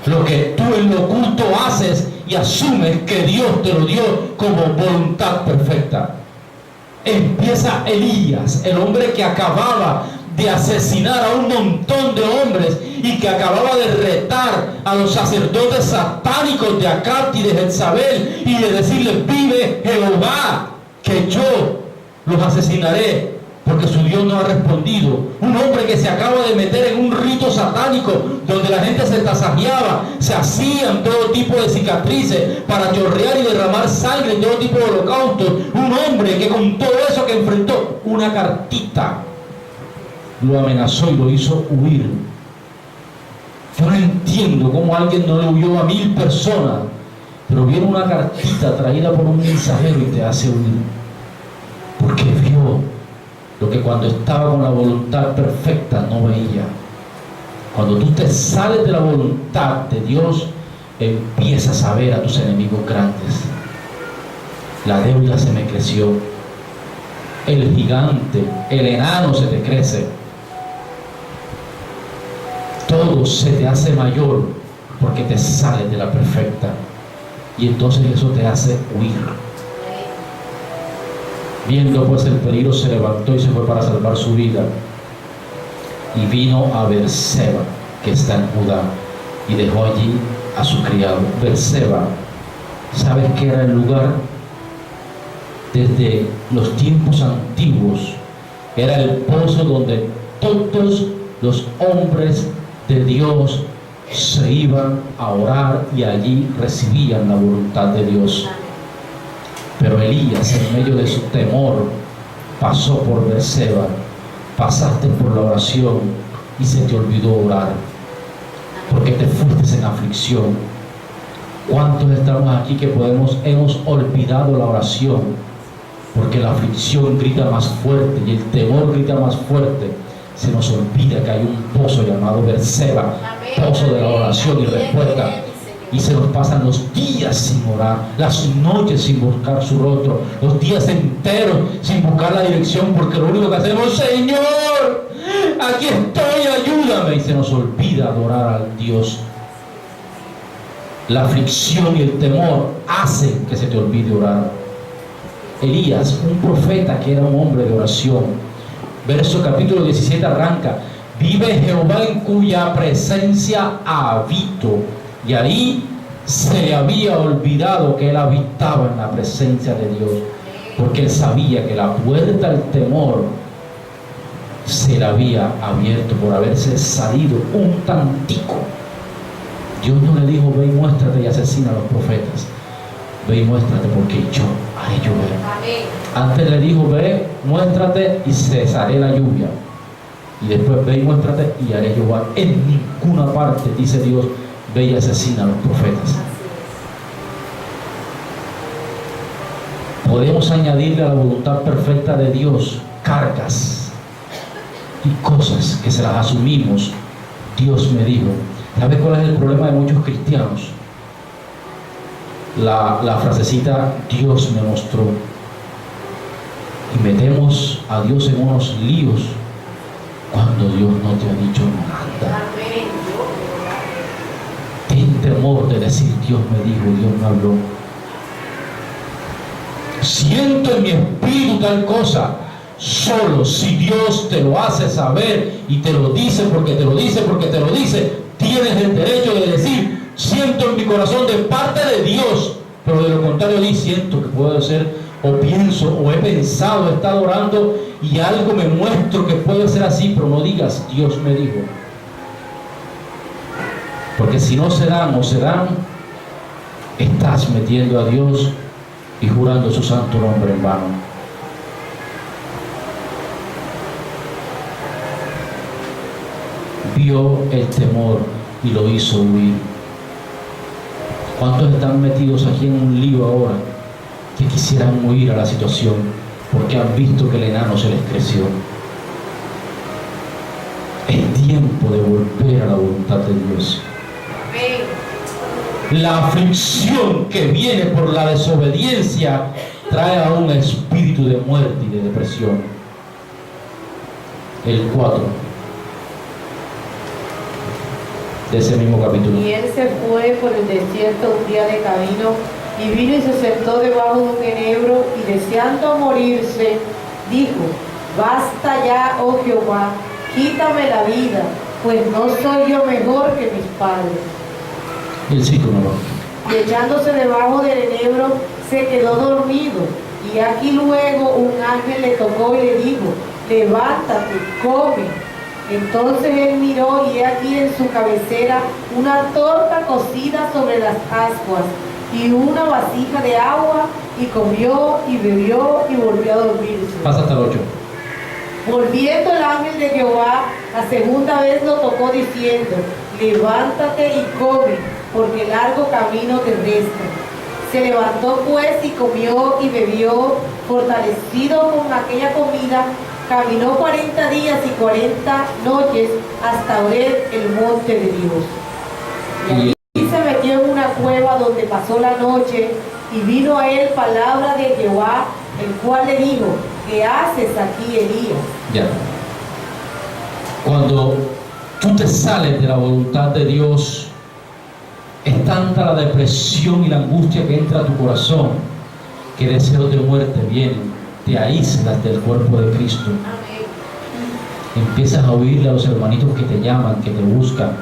lo que tú en lo oculto haces y asumes que Dios te lo dio como voluntad perfecta. Empieza Elías, el hombre que acababa de asesinar a un montón de hombres y que acababa de retar a los sacerdotes satánicos de Acab y de Jezabel y de decirles: vive Jehová, que yo los asesinaré, porque su Dios no ha respondido. Un hombre que se acaba de meter en un rito satánico donde la gente se tasajeaba, se hacían todo tipo de cicatrices para chorrear y derramar sangre en todo tipo de holocaustos. Un hombre que con todo eso que enfrentó, una cartita lo amenazó y lo hizo huir. Yo no entiendo cómo alguien no le huyó a 1000 personas, pero viene una cartita traída por un mensajero y te hace huir, porque vio lo que cuando estaba con la voluntad perfecta no veía. Cuando tú te sales de la voluntad de Dios, empiezas a ver a tus enemigos grandes. La deuda se me creció, el gigante, el enano se te crece, todo se te hace mayor porque te sales de la perfecta, y entonces eso te hace huir. Viendo pues el peligro, se levantó y se fue para salvar su vida, y vino a Berseba, que está en Judá, y dejó allí a su criado. Berseba, ¿sabes qué era el lugar? Desde los tiempos antiguos era el pozo donde todos los hombres de Dios se iban a orar y allí recibían la voluntad de Dios. Pero Elías, en medio de su temor, pasó por Berseba. Pasaste por la oración y se te olvidó orar, porque te fuiste en aflicción. ¿Cuántos estamos aquí que hemos olvidado la oración? Porque la aflicción grita más fuerte y el temor grita más fuerte. Se nos olvida que hay un pozo llamado Berseba, pozo de la oración y respuesta. Y se nos pasan los días sin orar, las noches sin buscar su rostro, los días enteros sin buscar la dirección, porque lo único que hacemos: Señor, aquí estoy, ayúdame. Y se nos olvida adorar al Dios. La aflicción y el temor hacen que se te olvide orar. Elías, un profeta que era un hombre de oración, verso capítulo 17 arranca: vive Jehová en cuya presencia habito. Y ahí se le había olvidado que él habitaba en la presencia de Dios, porque él sabía que la puerta al temor se le había abierto por haberse salido un tantico. Dios no le dijo: ve y muéstrate y asesina a los profetas. Ve y muéstrate porque yo haré llover. Antes le dijo: ve, muéstrate y cesaré la lluvia. Y después: ve y muéstrate y haré llover. En ninguna parte dice Dios: ve y asesina a los profetas. Podemos añadirle a la voluntad perfecta de Dios cargas y cosas que se las asumimos. Dios me dijo. ¿Sabes cuál es el problema de muchos cristianos? La frasecita Dios me mostró. Y metemos a Dios en unos líos cuando Dios no te ha dicho nada. Ten temor de decir: Dios me dijo, Dios me habló. Siento en mi espíritu tal cosa. Solo si Dios te lo hace saber y te lo dice porque te lo dice, porque te lo dice, tienes el derecho de decir: siento en mi corazón de parte de Dios. Pero de lo contrario, siento que puede ser, o pienso, o he pensado, he estado orando y algo me muestro que puede ser así, pero no digas Dios me dijo. Porque si no se dan o se dan, estás metiendo a Dios y jurando su santo nombre en vano. Vio el temor y lo hizo huir. ¿Cuántos están metidos aquí en un lío ahora que quisieran huir a la situación? porque han visto que el enano se les creció. Es tiempo de volver a la voluntad de Dios. La aflicción que viene por la desobediencia trae a un espíritu de muerte y de depresión. El 4 de ese mismo capítulo. Y él se fue por el desierto un día de camino, y vino y se sentó debajo de un enebro, y deseando morirse, dijo: basta ya, oh Jehová, quítame la vida, pues no soy yo mejor que mis padres. Y el 5 no. Y echándose debajo del enebro, se quedó dormido. Y aquí luego un ángel le tocó y le dijo: levántate, come. Entonces él miró, y he aquí en su cabecera una torta cocida sobre las ascuas y una vasija de agua, y comió y bebió y volvió a dormirse. Pasa hasta el 8. Volviendo el ángel de Jehová la segunda vez lo tocó diciendo: levántate y come, porque largo camino te resta. Se levantó pues y comió y bebió, fortalecido con aquella comida. Caminó 40 días y 40 noches hasta Horeb, el monte de Dios. Y allí se metió en una cueva donde pasó la noche, y vino a él palabra de Jehová, el cual le dijo: ¿qué haces aquí, Elías? Ya. Cuando tú te sales de la voluntad de Dios, es tanta la depresión y la angustia que entra a tu corazón, que deseos de muerte vienen. Te aíslas del cuerpo de Cristo. Amén. Empiezas a oírle a los hermanitos que te llaman, que te buscan.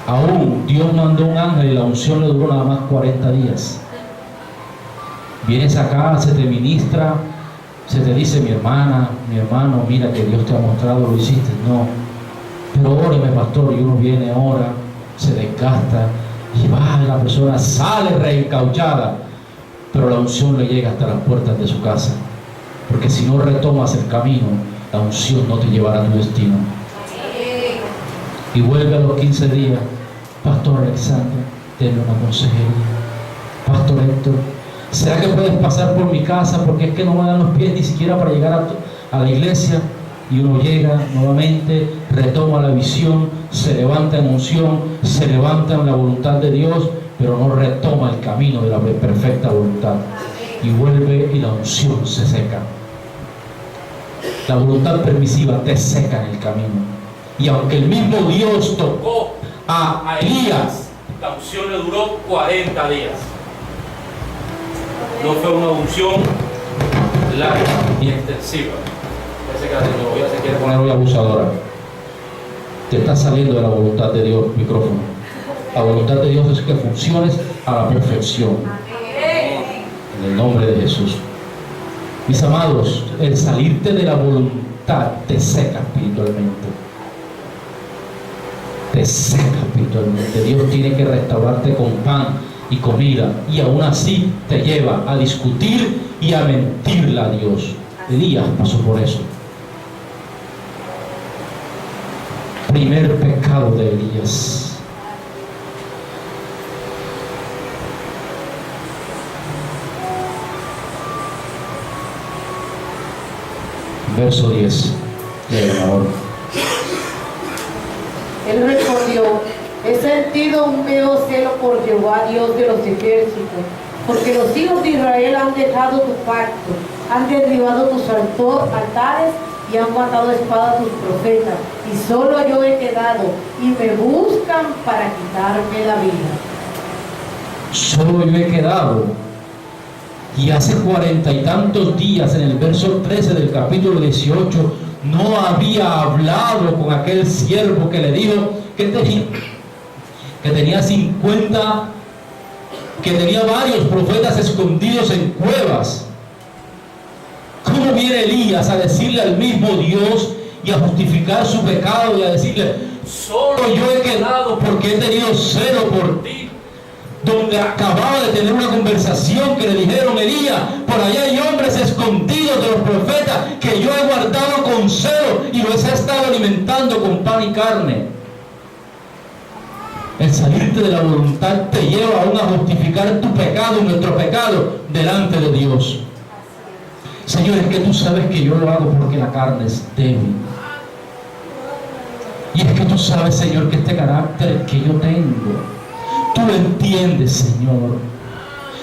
Aún Dios mandó un ángel y la unción le duró nada más 40 días. Vienes acá, se te ministra, se te dice: mi hermana, mi hermano, mira que Dios te ha mostrado, lo hiciste. No, pero óreme, pastor. Y uno viene, ora, se desgasta, y va, la persona sale reencauchada, pero la unción le llega hasta las puertas de su casa. Porque si no retomas el camino, la unción no te llevará a tu destino. Y vuelve a los 15 días: pastor Alexander, denme una consejería. Pastor Héctor, ¿será que puedes pasar por mi casa? Porque es que no me dan los pies ni siquiera para llegar a la iglesia. Y uno llega nuevamente, retoma la visión, se levanta en unción, se levanta en la voluntad de Dios, pero no retoma el camino de la perfecta voluntad. Y vuelve y la unción se seca. La voluntad permisiva te seca en el camino. Y aunque el mismo Dios tocó a Elías, la unción le duró 40 días. No fue una unción larga y extensiva. Parece que la tecnología se quiere poner hoy abusadora. Te estás saliendo de la voluntad de Dios, micrófono. La voluntad de Dios es que funciones a la perfección. En el nombre de Jesús. Mis amados, el salirte de la voluntad te seca espiritualmente. Te seca espiritualmente. Dios tiene que restaurarte con pan y comida, y aún así te lleva a discutir y a mentirle a Dios. Elías pasó por eso. Primer pecado de Elías. Verso 10. Ahora. Él respondió: he sentido un feo celo por Jehová, Dios de los ejércitos, porque los hijos de Israel han dejado tu pacto, han derribado tus altares y han matado a espada a tus profetas, y solo yo he quedado, y me buscan para quitarme la vida. Solo yo he quedado. Y hace 40 y tantos días, en el verso 13 del capítulo 18, no había hablado con aquel siervo que le dijo que tenía 50, que tenía varios profetas escondidos en cuevas. ¿Cómo viene Elías a decirle al mismo Dios y a justificar su pecado y a decirle: solo yo he quedado porque he tenido celo por ti? Donde acababa de tener una conversación que le dijeron: Elías, por allá hay hombres escondidos de los profetas que yo he guardado con celo y los he estado alimentando con pan y carne. El salirte de la voluntad te lleva aún a justificar tu pecado y nuestro pecado delante de Dios. Señor, es que tú sabes que yo lo hago porque la carne es débil. Y es que tú sabes, Señor, que este carácter que yo tengo, tú lo entiendes, Señor.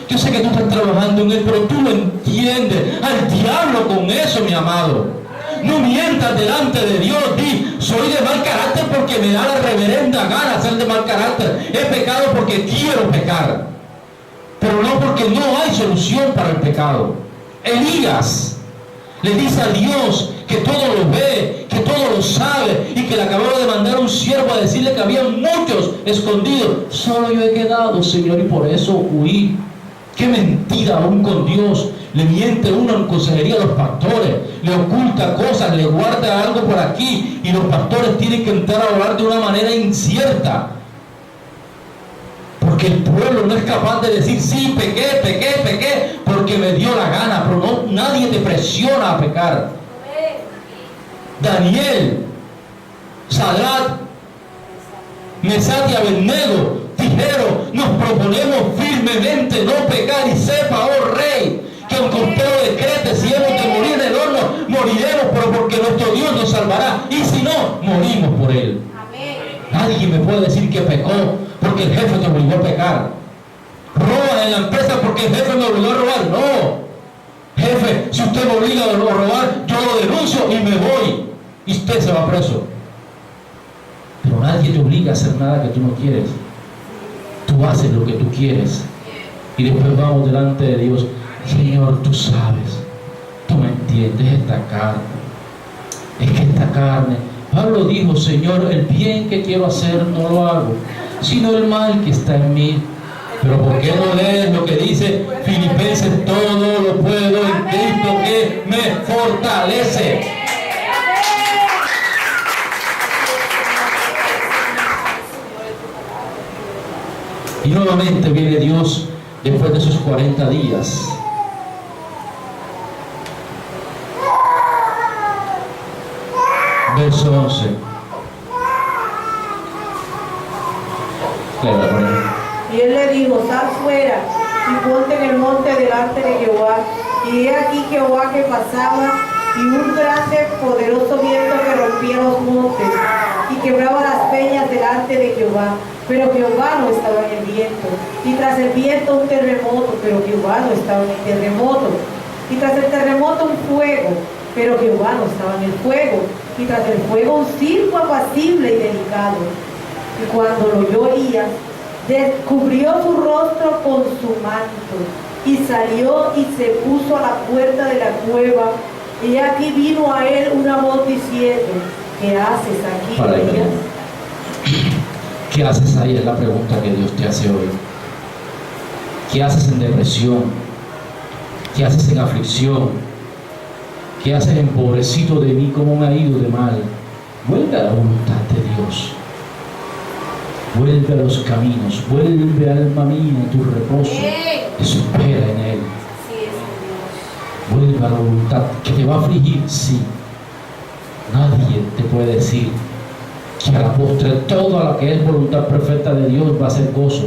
Yo sé que tú estás trabajando en él, pero tú lo entiendes. Al diablo con eso, mi amado. No mientas delante de Dios. Di, soy de mal carácter porque me da la reverenda gana ser de mal carácter. He pecado porque quiero pecar, pero no porque no hay solución para el pecado. Elías le dice a Dios que todo lo ve, que todo lo sabe, y que le acababa de mandar un siervo a decirle que había muchos escondidos. Solo yo he quedado, Señor, y por eso huí. Qué mentira aún con Dios. Le miente uno en consejería a los pastores, le oculta cosas, le guarda algo por aquí, y los pastores tienen que entrar a hablar de una manera incierta, porque el pueblo no es capaz de decir, sí, pequé, porque me dio la gana. Pero no, nadie te presiona a pecar. Daniel, Sadrach, Mesach y Abednego dijeron, nos proponemos firmemente no pecar, y sepa, oh rey, que aunque usted lo decrete, si hemos de morir en el horno, moriremos, pero porque nuestro Dios nos salvará, y si no, morimos por él. Nadie me puede decir que pecó porque el jefe te obligó a pecar. Roba en la empresa porque el jefe me obligó a robar. No, jefe, si usted me obliga a robar, yo lo denuncio y me voy, y usted se va preso. Pero nadie te obliga a hacer nada que tú no quieres. Tú haces lo que tú quieres, y después vamos delante de Dios. Señor, tú sabes, tú me entiendes, esta carne. Es que esta carne, Pablo dijo, Señor, el bien que quiero hacer no lo hago, sino el mal que está en mí. Pero ¿por qué no lees lo que dice Filipenses? Todo lo puedo en Cristo que me fortalece. Y nuevamente viene Dios después de esos 40 días. Verso 11. Y él le dijo, sal fuera y ponte en el monte delante de Jehová. Y he aquí Jehová que pasaba, y un grande poderoso viento que rompía los montes y quebraba las peñas delante de Jehová. Pero Jehová no estaba en el viento. Y tras el viento un terremoto, pero Jehová no estaba en el terremoto. Y tras el terremoto un fuego, pero Jehová no estaba en el fuego. Y tras el fuego un circo apacible y delicado. Y cuando lo oyó Elías, descubrió su rostro con su manto, y salió y se puso a la puerta de la cueva. Y aquí vino a él una voz diciendo, ¿qué haces aquí, Elías? ¿Qué haces ahí? Es la pregunta que Dios te hace hoy. ¿Qué haces en depresión? ¿Qué haces en aflicción? ¿Qué haces en pobrecito de mí? ¿Cómo me ha ido de mal? Vuelve a la voluntad de Dios. Vuelve a los caminos. Vuelve, alma mía, a tu reposo. Espera en Él. Vuelve a la voluntad. ¿Que te va a afligir? Sí. Nadie te puede decir que a la postre toda la que es voluntad perfecta de Dios va a ser gozo.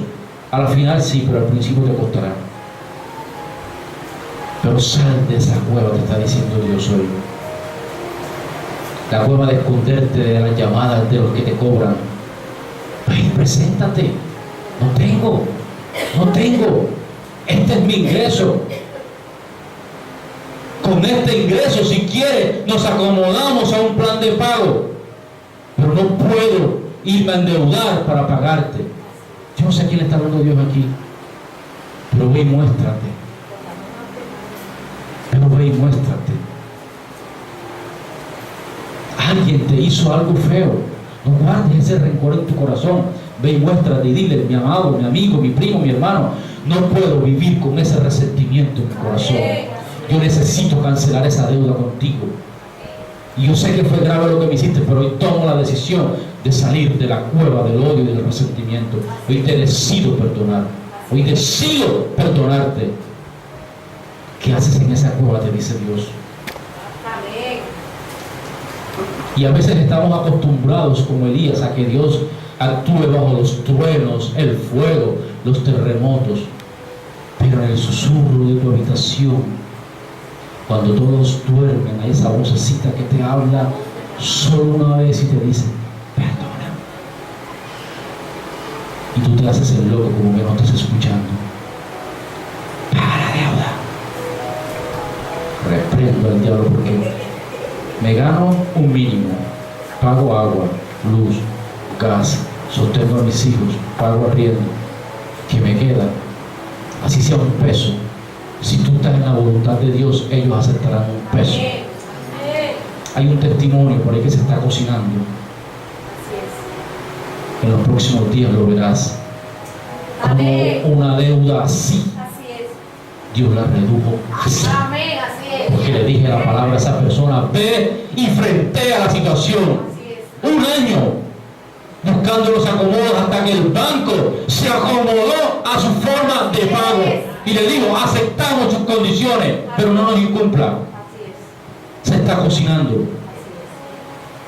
A la final sí, pero al principio te costará. Pero sal de esa cueva, te está diciendo Dios hoy. La cueva de esconderte de las llamadas de los que te cobran. Ven, preséntate. No tengo. Este es mi ingreso. Con este ingreso, si quieres, nos acomodamos a un plan de pago. Pero no puedo irme a endeudar para pagarte. Yo no sé a quién le está hablando Dios aquí, pero ve y muéstrate. Alguien te hizo algo feo. No guardes ese rencor en tu corazón. Ve y muéstrate y dile, mi amado, mi amigo, mi primo, mi hermano, no puedo vivir con ese resentimiento en mi corazón. Yo necesito cancelar esa deuda contigo. Y yo sé que fue grave lo que me hiciste, pero hoy tomo la decisión de salir de la cueva del odio y del resentimiento. Hoy te decido perdonar. Hoy decido perdonarte. ¿Qué haces en esa cueva? Te dice Dios. Y a veces estamos acostumbrados, como Elías, a que Dios actúe bajo los truenos, el fuego, los terremotos. Pero en el susurro de tu habitación, Cuando todos duermen, hay esa vocecita que te habla solo una vez y te dice, perdona. Y tú te haces el loco como que no estás escuchando. Paga la deuda. Reprendo al diablo porque me gano un mínimo. Pago agua, luz, gas, sostengo a mis hijos, pago arriendo. Que me queda, así sea un peso. Si tú estás en la voluntad de Dios, ellos aceptarán un peso. Hay un testimonio por ahí que se está cocinando. En los próximos días lo verás. Como una deuda así, Dios la redujo así. Porque le dije la palabra a esa persona, ve y frentea la situación. Un año buscando los acomodos hasta que el banco se acomodó a su forma de pago y le dijo, aceptamos sus condiciones, pero no nos incumplan. Se está cocinando.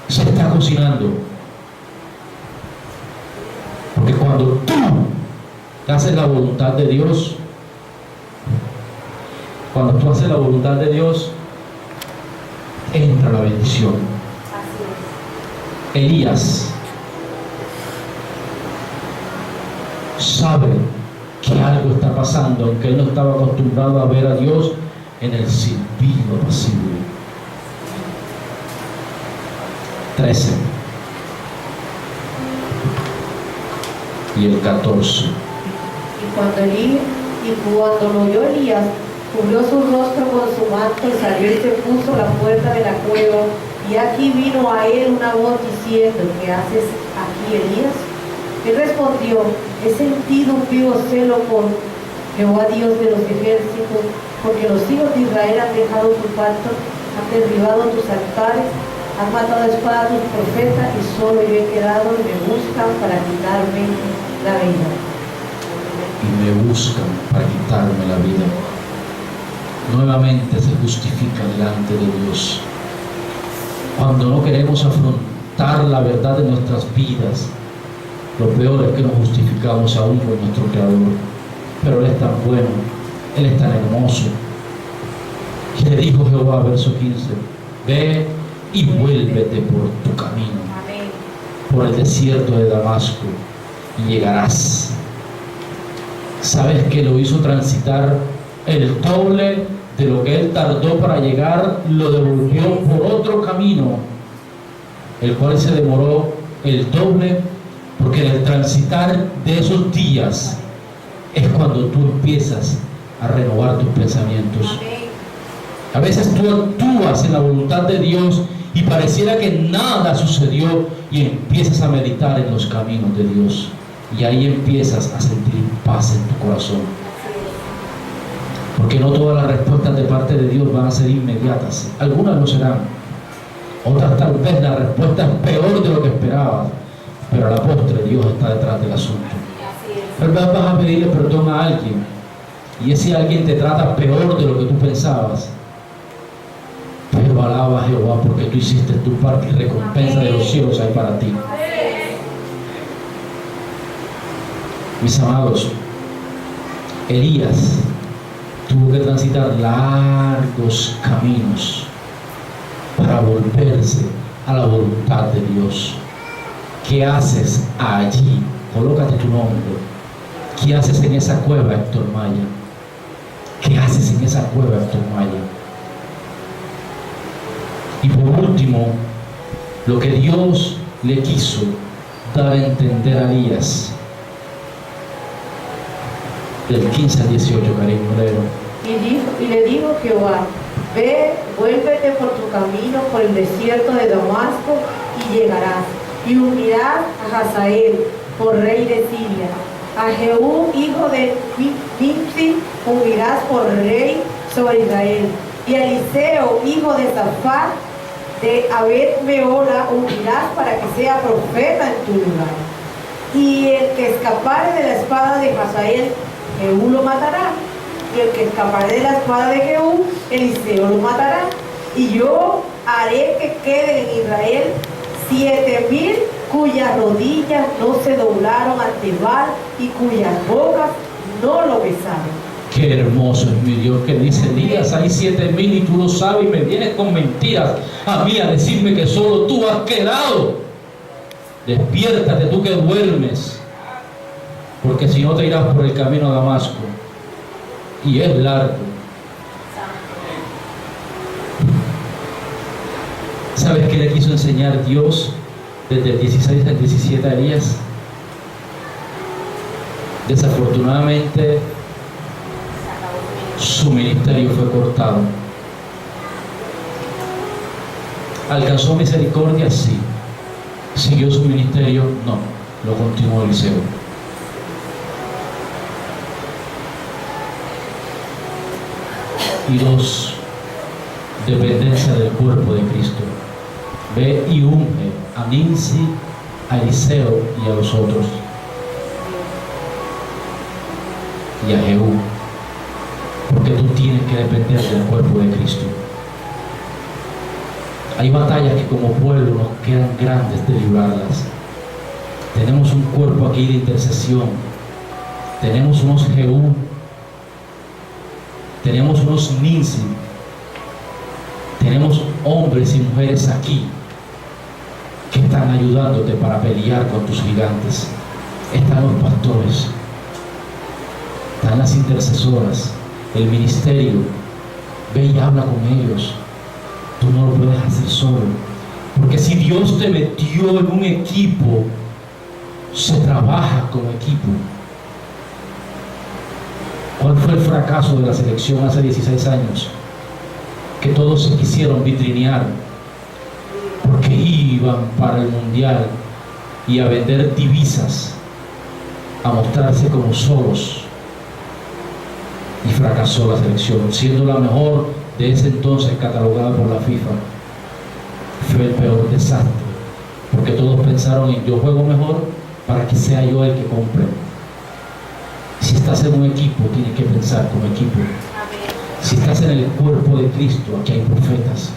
Se está cocinando. Porque cuando tú haces la voluntad de Dios, cuando tú haces la voluntad de Dios, entra la bendición. Elías sabe que algo está pasando, aunque él no estaba acostumbrado a ver a Dios en el silbido pasible. 13 y el 14. Y cuando lo oyó Elías, cubrió su rostro con su manto y salió y se puso a la puerta de la cueva. Y aquí vino a él una voz diciendo, ¿qué haces aquí, Elías? Él respondió, he sentido un vivo celo por Jehová Dios de los ejércitos, porque los hijos de Israel han dejado tu pacto, han derribado tus altares, han matado a espada a tus profetas, y solo yo he quedado y me buscan para quitarme la vida. Y me buscan para quitarme la vida. Nuevamente se justifica delante de Dios. Cuando no queremos afrontar la verdad de nuestras vidas, lo peor es que nos justificamos aún con nuestro Creador. Pero Él es tan bueno, Él es tan hermoso. Y le dijo Jehová, verso 15, ve y vuélvete por tu camino, por el desierto de Damasco, y llegarás. ¿Sabes que lo hizo transitar el doble de lo que él tardó para llegar? Lo devolvió por otro camino, el cual se demoró el doble, porque en el transitar de esos días es cuando tú empiezas a renovar tus pensamientos. A veces tú actúas en la voluntad de Dios y pareciera que nada sucedió, y empiezas a meditar en los caminos de Dios, y ahí empiezas a sentir paz en tu corazón. Porque no todas las respuestas de parte de Dios van a ser inmediatas. Algunas lo serán. Otras tal vez la respuesta es peor de lo que esperabas. Pero a la postre Dios está detrás del asunto. Tal vez vas a pedirle perdón a alguien, y ese alguien te trata peor de lo que tú pensabas. Pero alaba a Jehová porque tú hiciste tu parte, y recompensa de los cielos hay para ti. Mis amados, Elías tuvo que transitar largos caminos para volverse a la voluntad de Dios. ¿Qué haces allí? Colócate tu nombre. ¿Qué haces en esa cueva, Héctor Maya? ¿Qué haces en esa cueva, Héctor Maya? Y por último, lo que Dios le quiso dar a entender a Elías, del 15 al 18, Karim Moreno. Y le dijo Jehová, ve, vuélvete por tu camino por el desierto de Damasco, y llegarás, y unirás a Hazael por rey de Siria, a Jehú hijo de Nimsi unirás por rey sobre Israel, y a Eliseo hijo de Safat de Abed-meola unirás para que sea profeta en tu lugar. Y el que escapare de la espada de Hazael, Jehú lo matará, y el que escapare de la espada de Jehú, Eliseo lo matará. Y yo haré que queden en Israel 7,000 cuyas rodillas no se doblaron ante Baal y cuyas bocas no lo besaron. Qué hermoso es mi Dios, que dice: Elías, hay 7,000 y tú lo sabes, y me vienes con mentiras a mí a decirme que solo tú has quedado. Despiértate tú que duermes, porque si no te irás por el camino a Damasco, y es largo. ¿Sabes qué le quiso enseñar Dios desde el 16 al 17 a Elías? Desafortunadamente, su ministerio fue cortado. ¿Alcanzó misericordia? Sí. ¿Siguió su ministerio? No. Lo continuó Eliseo. Y 2, dependencia del cuerpo de Cristo. Ve y unge a Ninsi, a Eliseo y a los otros, y a Jehú, porque tú tienes que depender del cuerpo de Cristo. Hay batallas que como pueblo nos quedan grandes de librarlas. Tenemos un cuerpo aquí de intercesión, tenemos unos Jehú, tenemos unos Ninsi, tenemos hombres y mujeres aquí que están ayudándote para pelear con tus gigantes. Están los pastores, están las intercesoras, el ministerio. Ve y habla con ellos. Tú no lo puedes hacer solo, porque si Dios te metió en un equipo, se trabaja como equipo. ¿Cuál fue el fracaso de la selección hace 16 años? Que todos se quisieron vitrinear porque iban para el mundial y a vender divisas, a mostrarse como solos, y fracasó la selección, siendo la mejor de ese entonces catalogada por la FIFA. Fue el peor desastre, porque todos pensaron en: yo juego mejor para que sea yo el que compre. Si estás en un equipo, tienes que pensar como equipo. Si estás en el cuerpo de Cristo, aquí hay profetas,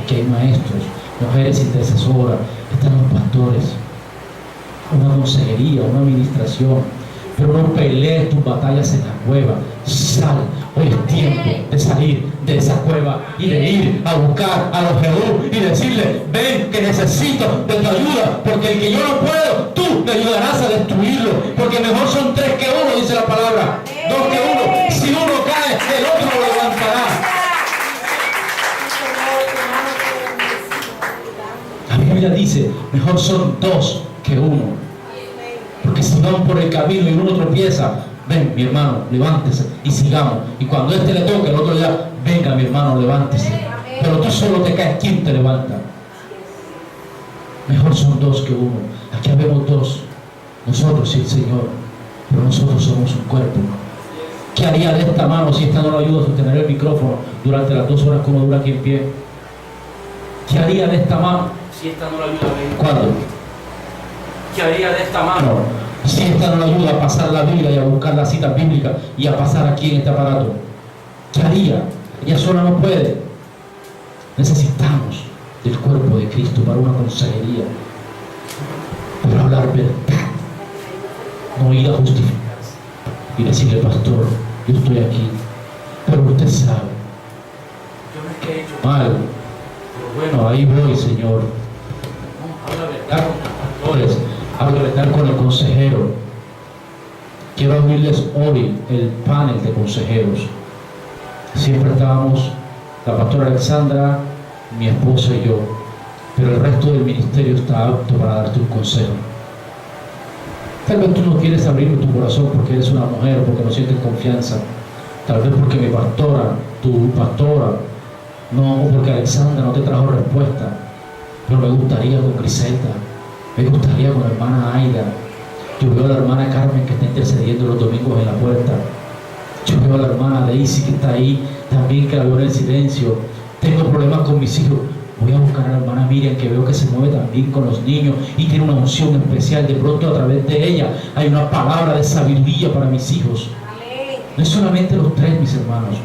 aquí hay maestros, mujeres intercesoras, están los pastores, una consejería, una administración. Pero no pelees tus batallas en la cueva. Sal. Hoy es tiempo de salir de esa cueva y de ir a buscar a los Jehú y decirle: ven, que necesito de tu ayuda, porque el que yo no puedo, tú me ayudarás a destruirlo, porque mejor son 3 que 1, dice la palabra, 2 que 1. Si uno cae, el otro lo levantará. La Biblia dice: mejor son 2 que 1. Porque si van por el camino y uno tropieza, ven, mi hermano, levántese y sigamos. Y cuando este le toque, el otro le da: venga, mi hermano, levántese. Pero tú solo te caes, ¿quién te levanta? Mejor son 2 que 1. Aquí habemos 2, nosotros y el Señor, pero nosotros somos un cuerpo. ¿Qué haría de esta mano si esta no lo ayuda a sostener el micrófono durante las 2 horas que uno dura aquí en pie? ¿Qué haría de esta mano Si esta no la ayuda a ver. ¿cuándo? ¿Qué haría de esta mano? Si esta no lo ayuda a pasar la Biblia y a buscar la cita bíblica y a pasar aquí en este aparato? ¿Qué haría? Ella sola no puede. Necesitamos del cuerpo de Cristo para una consejería, para hablar verdad, no ir a justificarse y decirle: pastor, yo estoy aquí, pero usted sabe, Yo no es que he hecho mal, pero bueno, ahí voy, Señor. habla verdad. Hablar con los pastores, hablar con el consejero. Quiero abrirles hoy el panel de consejeros. Siempre estábamos la pastora Alexandra, mi esposa y yo, pero el resto del ministerio está apto para darte un consejo. Tal vez tú no quieres abrirme tu corazón porque eres una mujer, porque no sientes confianza. Tal vez porque mi pastora, tu pastora, no, o porque Alexandra no te trajo respuesta. Pero me gustaría con Griselda, me gustaría con la hermana Aida. Yo veo a la hermana Carmen que está intercediendo los domingos en la puerta. Yo veo a la hermana Daisy que está ahí también, que la veo en el silencio. Tengo problemas con mis hijos. Voy a buscar a la hermana Miriam, que veo que se mueve también con los niños y tiene una unción especial. De pronto, a través de ella hay una palabra de sabiduría para mis hijos. No es solamente los 3, mis hermanos.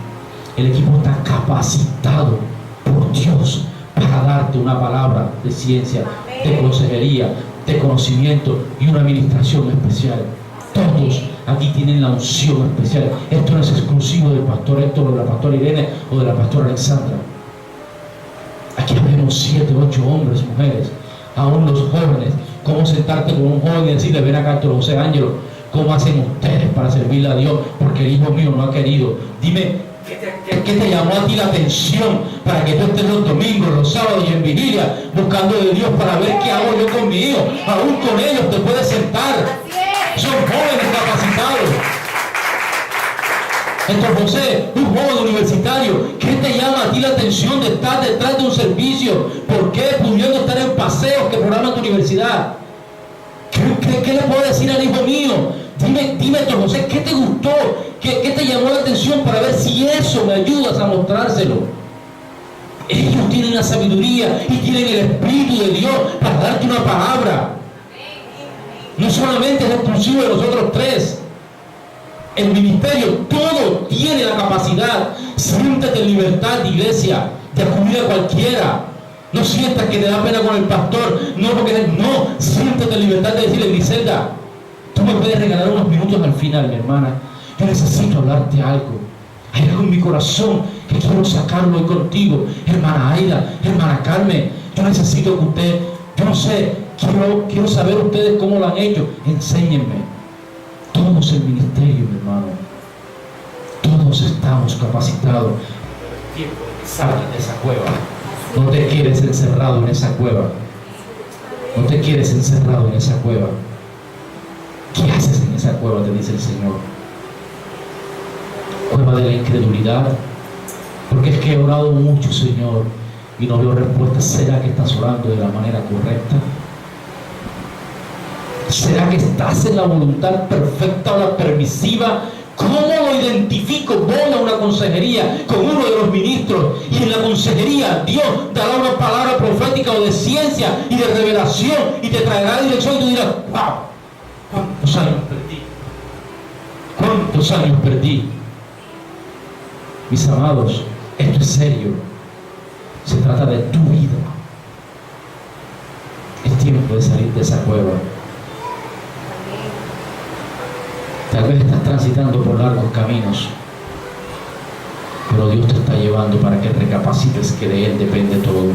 El equipo está capacitado por Dios para darte una palabra de ciencia, de consejería, de conocimiento y una administración especial. Todos aquí tienen la unción especial. Esto no es exclusivo del pastor Héctor o de la pastora Irene o de la pastora Alexandra. Aquí vemos 7, 8 hombres, mujeres, aún los jóvenes. Cómo sentarte con un joven y decirle: ven acá, Héctor José Ángelo, ¿cómo hacen ustedes para servirle a Dios? Porque el hijo mío no ha querido. Dime, ¿qué te llamó a ti la atención para que tú estés los domingos, los sábados y en vigilia buscando de Dios para ver qué hago yo con mi hijo? Aún con ellos te puedes sentar. Son jóvenes capacitados. Héctor José, un joven universitario, ¿qué te llama a ti la atención de estar detrás de un servicio? ¿Por qué pudiendo estar en paseos que programa tu universidad? ¿Qué le puedo decir al hijo mío? Dime, Héctor José, ¿qué te gustó? ¿Qué te llamó la atención para ver si eso me ayudas a mostrárselo? Ellos tienen la sabiduría y tienen el Espíritu de Dios para darte una palabra. No solamente es exclusivo de nosotros tres. El ministerio, todo tiene la capacidad. Siéntate en libertad, iglesia, de acudir a cualquiera. No sientas que te da pena con el pastor. No, siéntate en libertad de decirle: Griselda, tú me puedes regalar unos minutos al final, mi hermana. Yo necesito hablarte algo. Hay algo en mi corazón que quiero sacarlo hoy contigo. Hermana Aida, hermana Carmen, yo necesito que usted, yo no sé, quiero saber ustedes cómo lo han hecho. Enséñenme. Todos el ministerio, mi hermano. Todos estamos capacitados. Es tiempo de que salgas de esa cueva. No te quieres encerrado en esa cueva. No te quieres encerrado en esa cueva. ¿Qué haces en esa cueva? Te dice el Señor. Cueva de la incredulidad. Porque es que he orado mucho, Señor, y no veo respuesta. ¿Será que estás orando de la manera correcta? ¿Será que estás en la voluntad perfecta o la permisiva? ¿Cómo lo identifico? Voy a una consejería con uno de los ministros y en la consejería Dios dará una palabra profética o de ciencia y de revelación y te traerá dirección y tú dirás: wow, ¿cuántos años perdí? ¿Cuántos años perdí? Mis amados, esto es serio. Se trata de tu vida. Es tiempo de salir de esa cueva. Tal vez estás transitando por largos caminos, pero Dios te está llevando para que recapacites que de Él depende todo.